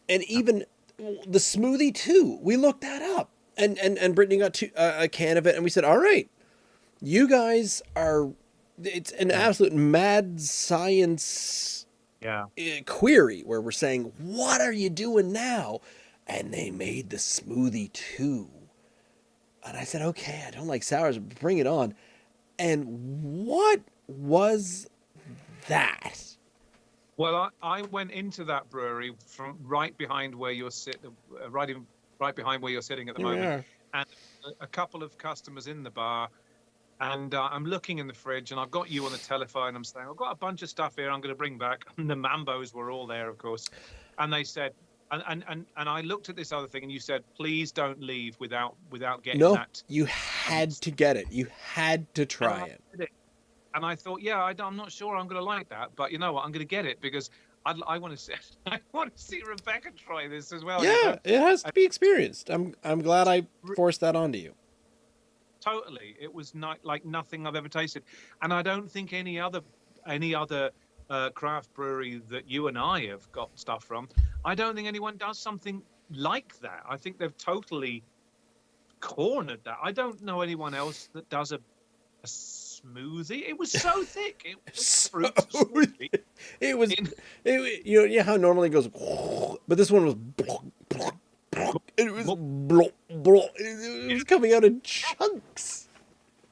and even the smoothie too. We looked that up, and Brittany got a can of it, and we said, "All right, you guys are." It's an absolute mad science Yeah. query where we're saying, "What are you doing now?" And they made the smoothie too. And I said, okay, I don't like sours, bring it on. And what was that? Well, I went into that brewery from right behind where you're right behind where you're sitting at the moment, and a couple of customers in the bar. And I'm looking in the fridge, and I've got you on the telephone. I'm saying, I've got a bunch of stuff here I'm going to bring back. And the Mambos were all there, of course. And they said, and I looked at this other thing, and you said, please don't leave without getting that. You had to get it. You had to try it. And I thought, yeah, I'm not sure I'm going to like that, but you know what? I'm going to get it because I want to see. I want to see Rebecca try this as well. Yeah, it has to be experienced. I'm glad I forced that onto you. Totally, it was not like nothing I've ever tasted, and I don't think any other craft brewery that you and I have got stuff from. I don't think anyone does something like that. I think they've totally cornered that. I don't know anyone else that does a smoothie. It was so thick. It was fruit smoothie. It was, you know how normally it goes, but this one was, it was, it was coming out in chunks.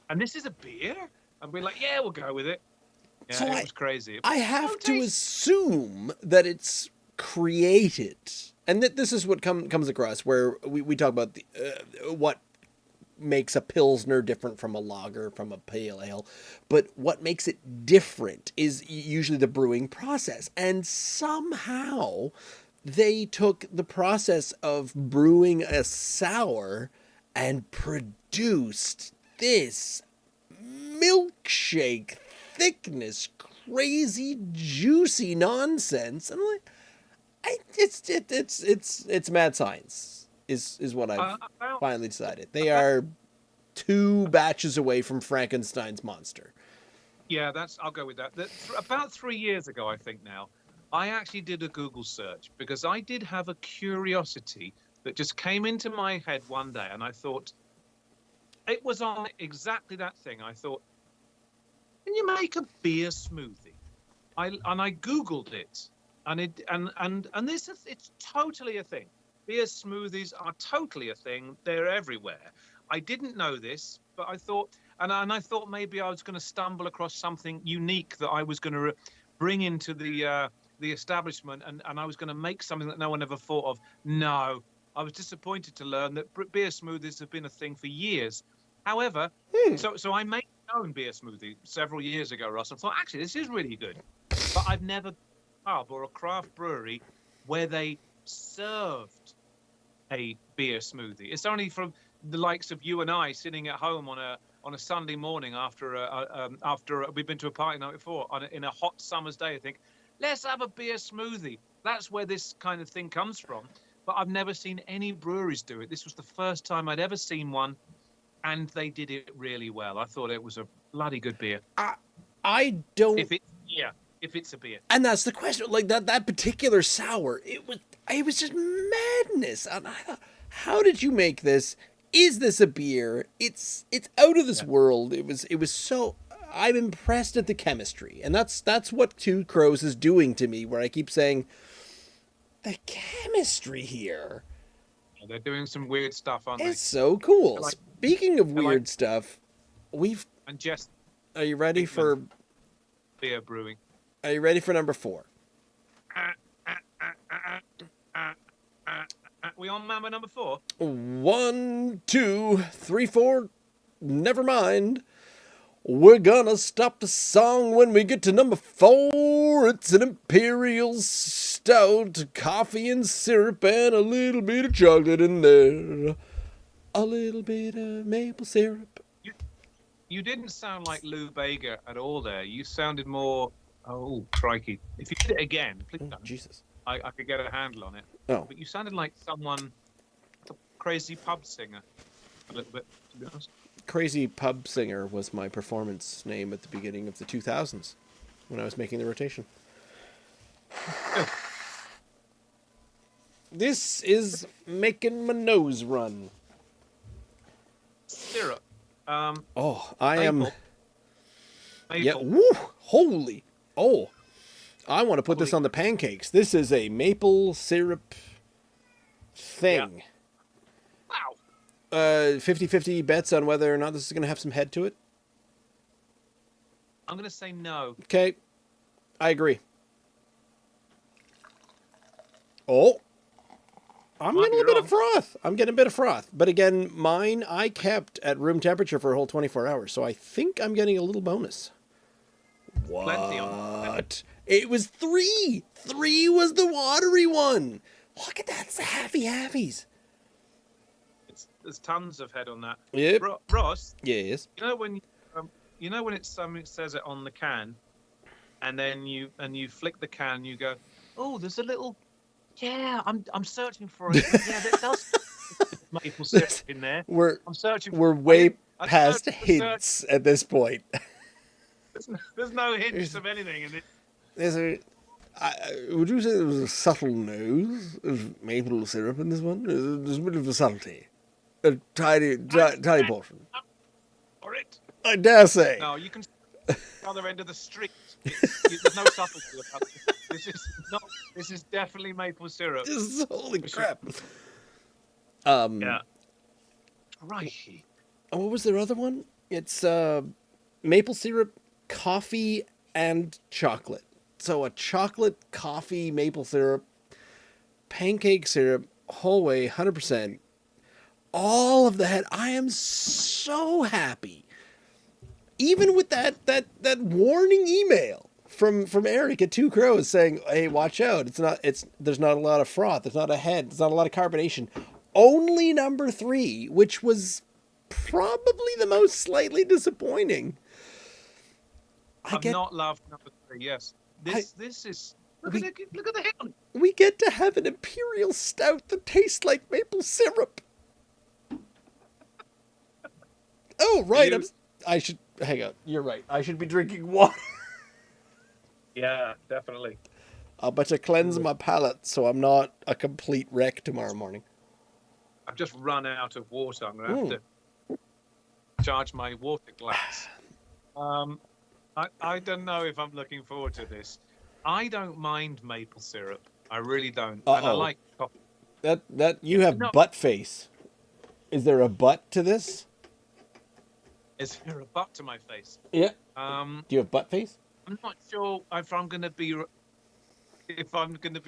And this is a beer? And we're like, yeah, we'll go with it. Yeah, so it was crazy. I have to assume that it's created, and that this is what comes across, where we talk about the what makes a Pilsner different from a lager, from a pale ale, but what makes it different is usually the brewing process. And somehow they took the process of brewing a sour and produced this milkshake thickness, crazy juicy nonsense. And I'm like, it's mad science is what I've finally decided. They are 2 batches away from Frankenstein's monster. Yeah, I'll go with that. About 3 years ago, I think now, I actually did a Google search because I did have a curiosity that just came into my head one day, and I thought it was on exactly that thing. I thought, can you make a beer smoothie? I Googled it, and it's totally a thing. Beer smoothies are totally a thing. They're everywhere. I didn't know this, but I thought, and I thought maybe I was going to stumble across something unique that I was going to bring into the establishment, and I was going to make something that no one ever thought of. No, I was disappointed to learn that beer smoothies have been a thing for years. However, so I made my own beer smoothie several years ago, Ross, and thought, actually, this is really good. But I've never been a pub or a craft brewery where they served a beer smoothie. It's only from the likes of you and I sitting at home on a Sunday morning after we've been to a party night before in a hot summer's day. I think, let's have a beer smoothie. That's where this kind of thing comes from. But I've never seen any breweries do it. This was the first time I'd ever seen one, and they did it really well. I thought it was a bloody good beer. I don't. If it's a beer. And that's the question. Like that particular sour, it was just madness. And I thought, how did you make this? Is this a beer? It's out of this world. It was so. I'm impressed at the chemistry, and that's what Two Crows is doing to me. Where I keep saying, the chemistry here. Yeah, they're doing some weird stuff, aren't they? It's so cool. Speaking of weird stuff, and just. Are you ready for beer brewing? Are you ready for number 4? We on Mambo number 4? 1, 2, 3, 4. Never mind. We're gonna stop the song when we get to number 4. It's an Imperial Stout, coffee and syrup, and a little bit of chocolate in there. A little bit of maple syrup. You didn't sound like Lou Bega at all there. You sounded more. Oh, crikey! If you did it again, please don't. Jesus. I could get a handle on it. Oh. But you sounded like someone, a crazy pub singer, a little bit, to be honest. Crazy Pub Singer was my performance name at the beginning of the 2000s when I was making the rotation. This is making my nose run. Syrup. Oh, I am. Maple. Yeah. Maple. Woo! Holy. Oh. I want to put this on the pancakes. This is a maple syrup thing. Yeah. Wow. 50-50 bets on whether or not this is going to have some head to it. I'm going to say no. Okay. I agree. Oh. I'm getting a bit of froth. I'm getting a bit of froth. But again, mine I kept at room temperature for a whole 24 hours. So I think I'm getting a little bonus. Plenty on. What? It was 3. 3 was the watery one. Look at that. It's the halfies. There's tons of head on that. Yep. Ross, Yes. you know when it's something says it on the can, and then you flick the can, you go, oh, there's a little. Yeah, I'm searching for it. Yeah, there does maple syrup in there. I'm searching. We're way past hints at this point. There's no hints of anything in it. Would you say there was a subtle nose of maple syrup in this one? There's a bit of a subtlety, a tiny portion. For it. I dare say. No, you can see the other end of the street. There's no subtlety about this. This is definitely maple syrup. Holy crap. Yeah. Crikey. Oh, what was their other one? It's maple syrup, coffee, and chocolate. So a chocolate, coffee, maple syrup, pancake syrup, whole way, 100%. All of that. I am so happy. Even with that warning email from Eric at Two Crows saying, "Hey, watch out! There's not a lot of froth. There's not a head. There's not a lot of carbonation. Only number 3, which was probably the most slightly disappointing." I've not loved number 3. Yes, this is look at the head on it. We get to have an Imperial Stout that tastes like maple syrup. Oh right, I should hang on. You're right. I should be drinking water. Yeah, definitely. I'll better cleanse my palate so I'm not a complete wreck tomorrow morning. I've just run out of water. I'm going to have to charge my water glass. I don't know if I'm looking forward to this. I don't mind maple syrup. I really don't. And I like coffee. That you have butt face. Is there a butt to this? Is there a butt to my face? Yeah. Do you have butt face? I'm not sure if I'm going to be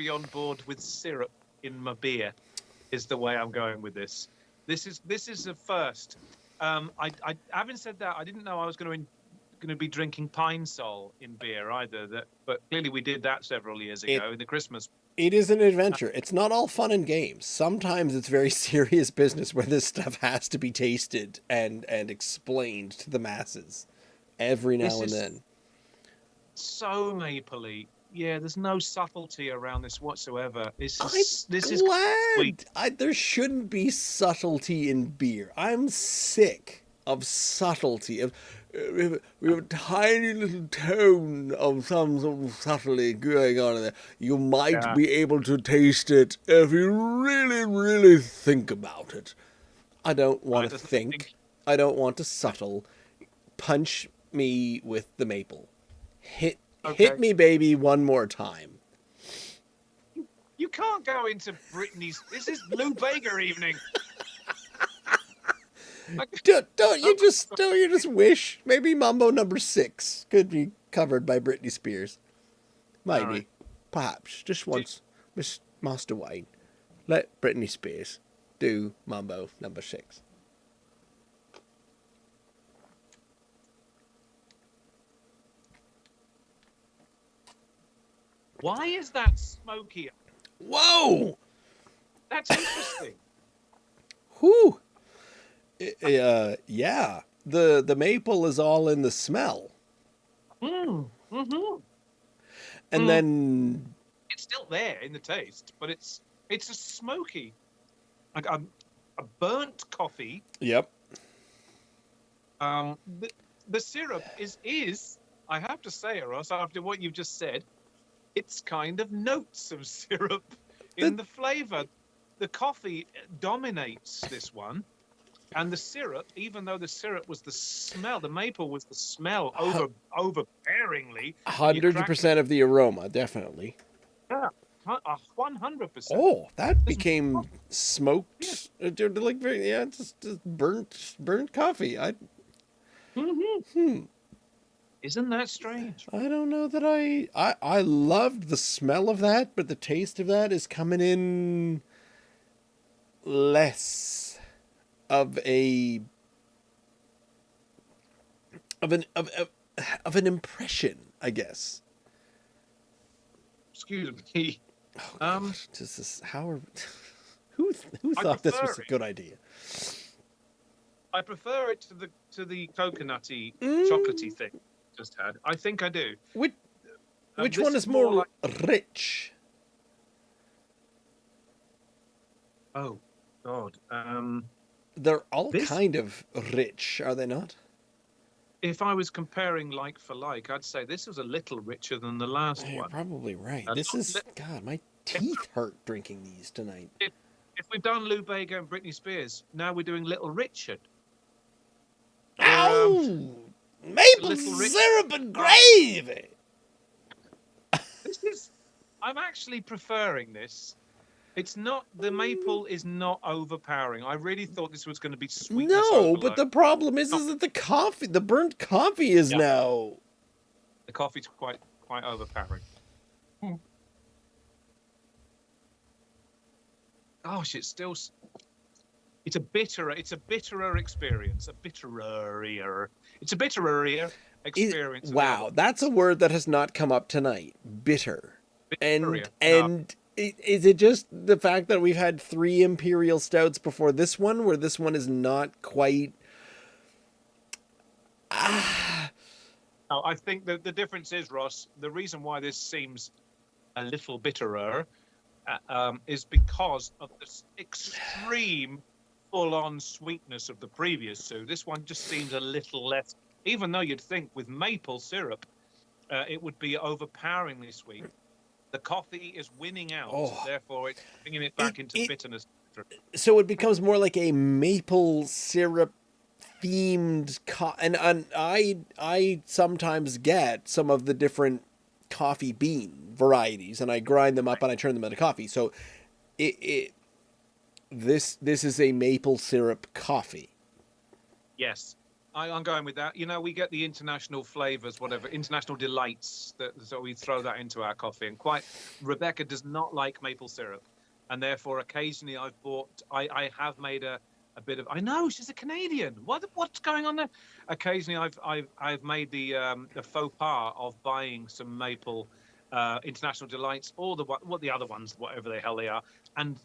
on board with syrup in my beer. Is the way I'm going with this. This is a first. Having said that, I didn't know I was going to be drinking Pine Sol in beer either. But clearly we did that several years ago in the Christmas. It is an adventure. It's not all fun and games. Sometimes it's very serious business where this stuff has to be tasted and explained to the masses every now and then. So mapley. Yeah, there's no subtlety around this whatsoever. I'm glad. There shouldn't be subtlety in beer. I'm sick of subtlety. We have a tiny little tone of some sort of subtlety going on in there. You might be able to taste it if you really, really think about it. I don't want to think. I don't want to subtle. Punch me with the maple. Hit me, baby, one more time. You can't go into Britney's. This is Lou Bega evening. Don't you just wish maybe Mambo number 6 could be covered by Britney Spears? Maybe, perhaps, just once, Miss Master Wayne, let Britney Spears do Mambo number 6. Why is that smoky? Whoa! That's interesting. Whew! Yeah. The maple is all in the smell. Mm-hmm. And then It's still there in the taste, but it's a smoky, like a burnt coffee. yep. The, the syrup is I have to say, Ross, after what you've just said, it's kind of notes of syrup in The, the flavor. The coffee dominates this one, and the syrup, even though the syrup was the smell, the maple was the smell overbearingly. You crack it, 100% of the aroma, definitely. yeah, 100%. Oh, that There's became yeah. smoked, like yeah, just burnt coffee. Mm-hmm. Isn't that strange? I don't know that I loved the smell of that, but the taste of that is coming in less of a of an impression, I guess. Excuse me. Oh Um, gosh, just this, how are who I thought this prefer was a it. good idea? I prefer it to the coconutty, chocolatey Mm, thing I just had. I think I do. which which This one is is more more like, rich? oh God. They're all This, kind of rich, are they not? if I was comparing like for like, I'd say this was a little richer than the last You're one. probably right. A This lot, is God. My if, teeth hurt drinking these tonight. if, if we've done Lou Bega and Britney Spears, now we're doing Little Richard. We're Ow! Maple Little Richard. syrup and gravy. This is. I'm actually preferring this. It's not, the maple is not overpowering. I really thought this was going to be sweetness No, but overload. the problem Not, is that the burnt coffee is yeah, now. the coffee's quite overpowering. Hmm. Gosh, it's a bitterer experience, it's a bitterer experience than the other Wow, that's a word that has not come up tonight. Bitter, bitterer. No, and is it just the fact that we've had 3 imperial stouts before this one, where this one is not quite? Ah, no, I think that the difference is, Ross, the reason why this seems a little bitterer is because of this extreme full-on sweetness of the previous two. This one just seems a little less, even though you'd think with maple syrup it would be overpoweringly sweet. The coffee is winning out, oh, therefore it's bringing it it back into it bitterness. so it becomes more like a maple syrup themed and I sometimes get some of the different coffee bean varieties and I grind them up and I turn them into coffee. So it this is a maple syrup coffee. Yes, I'm going with that. You know, we get the international flavors, whatever, international delights, so we throw that into our coffee. And Rebecca does not like maple syrup. And therefore, occasionally I have made a bit of, I know, she's a Canadian. What's going on there? Occasionally I've made the faux pas of buying some maple international delights or what the other ones, whatever the hell they are, and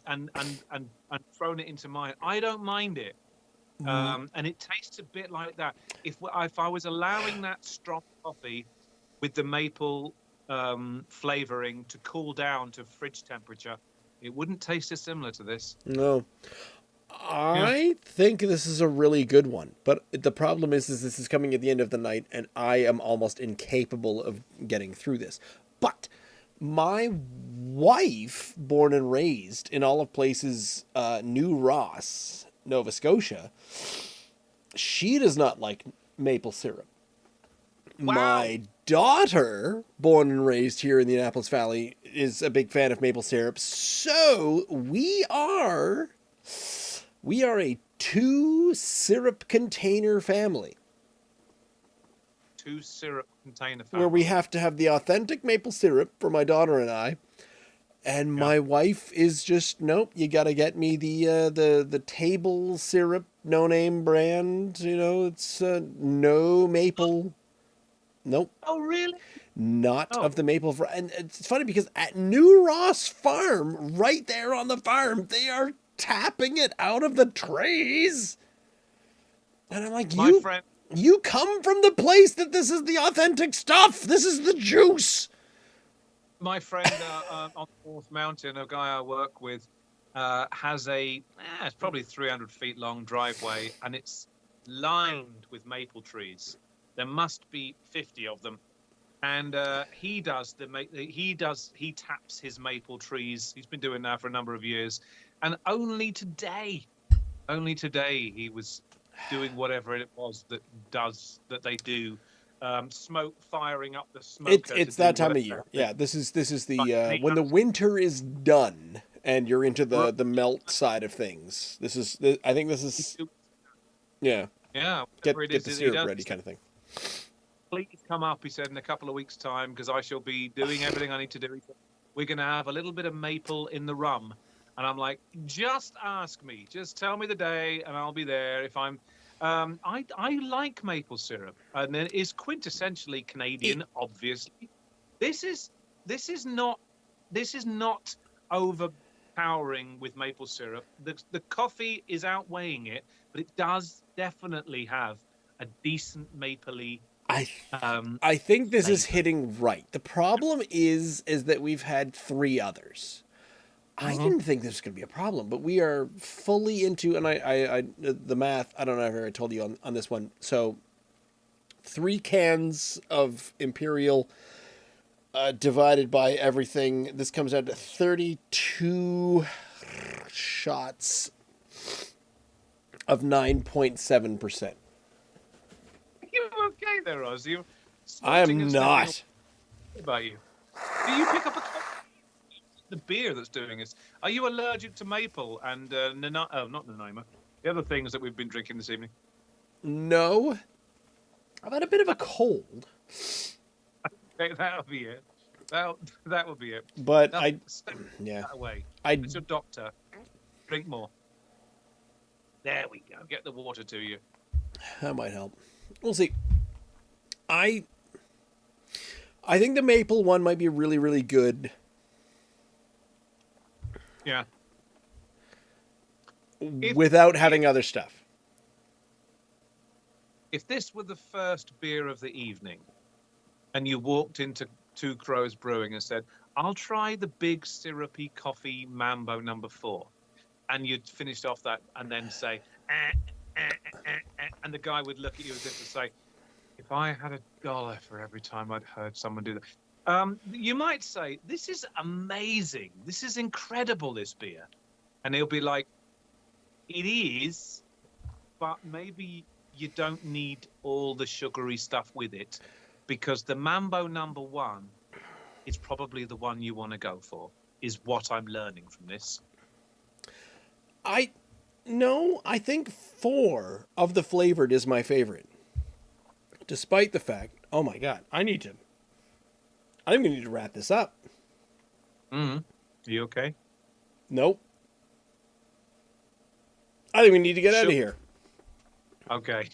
thrown it into mine. I don't mind it. And it tastes a bit like that. If I was allowing that strong coffee with the maple flavoring to cool down to fridge temperature, it wouldn't taste dissimilar to this. No. Yeah. I think this is a really good one, but the problem is this is coming at the end of the night, and I am almost incapable of getting through this. But my wife, born and raised in all of places, New Ross, Nova Scotia, she does not like maple syrup. Wow. My daughter, born and raised here in the Annapolis Valley, is a big fan of maple syrup. So we are a 2 syrup container family 2 syrup container where we family. have to have the authentic maple syrup for my daughter and I. And Yeah. my wife is just nope. You got to get me the table syrup, no name brand. You know, it's no maple. Nope. Oh, really? Not Oh, of the maple. And it's funny because at New Ross Farm, right there on the farm, they are tapping it out of the trays. And I'm like, my you friend, you come from the place that this is the authentic stuff. This is the juice. on North Mountain, a guy I work with, has it's probably 300 feet long driveway, and it's lined with maple trees. There must be 50 of them. And he taps his maple trees. He's been doing that for a number of years, and only today he was doing whatever it was that they do, smoke firing up the smoker to It's do that time of whatever year. thing. Yeah, this is Right, the and he when the goes, winter is done and you're into "Right, the melt side of things. I think this is yeah, yeah, whatever it get is the that he syrup does. ready kind of thing. Please come up," he said, "in a couple of weeks' time, because I shall be doing everything I need to do." He said, "We're going to have a little bit of maple in the rum." And I'm like, "Just ask me. Just tell me the day, and I'll be there. If I'm, I like maple syrup, and it is quintessentially It, Canadian. Obviously, this is this is not this is not overpowering with maple syrup. The coffee is outweighing it, but it does definitely have a decent mapley I um, I think this is flavor." hitting right. The problem is that we've had three others. I Mhm. didn't think this was going to be a problem, but we are fully into, and I the math. I don't know if I told you on this one. So 3 cans of Imperial divided by everything. This comes out to 32 shots of 9.7%. You okay there, Oz? You're I snorting am and sniffing not. about you. Do you pick up the beer that's doing this? Are you allergic to maple and not Nanaimo? The other things that we've been drinking this evening. No. I've had a bit of a cold, Okay, that'll be it. That that will be it. but Now, stay yeah, that away. I, It's your doctor. Drink more. There we go. Get the water to you. that might help. We'll see. I, I think the maple one might be really, really good Yeah. If without if having other stuff. if this were the first beer of the evening, and you walked into Two Crows Brewing and said, "I'll try the big syrupy coffee Mambo #4," and you'd finished off that and then say, and the guy would look at you as if to say, "If I had $1 for every time I'd heard someone do that," you might say, "This is amazing. This is incredible, this beer." And he'll be like, "It is, but maybe you don't need all the sugary stuff with it, because the Mambo #1 is probably the one you want to go for," is what I'm learning from this. I no, I think 4 of the flavored is my favorite. Despite the fact, oh my god, I think we need to wrap this up. Mm-hmm. Are you okay? Nope. I think we need to get out of Sure. here. Okay.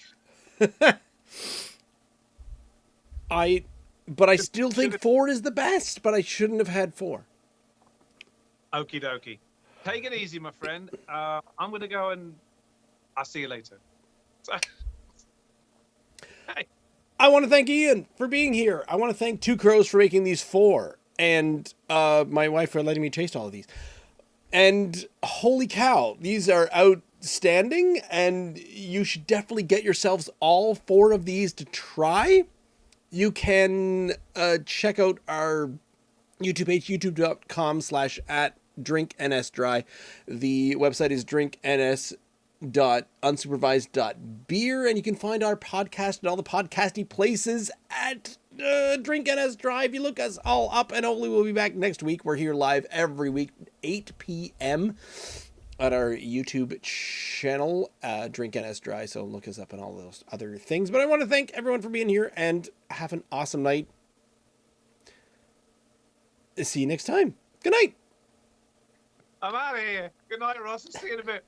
But I still think 4 is the best, but I shouldn't have had 4. Okie dokie. Take it easy, my friend. I'm going to go and I'll see you later. Hey. I want to thank Ian for being here. I want to thank Two Crows for making these 4, and my wife for letting me taste all of these. And holy cow, these are outstanding, and you should definitely get yourselves all 4 of these to try. You can check out our YouTube page, youtube.com/@drinknsdry. The website is drinkns.unsupervised.beer, and you can find our podcast in all the podcasty places at Drink NS Dry. If you look us all up, and hopefully we'll be back next week. We're here live every week, 8 p.m. at our YouTube channel, Drink NS Dry. So look us up and all those other things. But I want to thank everyone for being here, and have an awesome night. See you next time. Good night. I'm out of here. Good night, Ross. See you in a bit.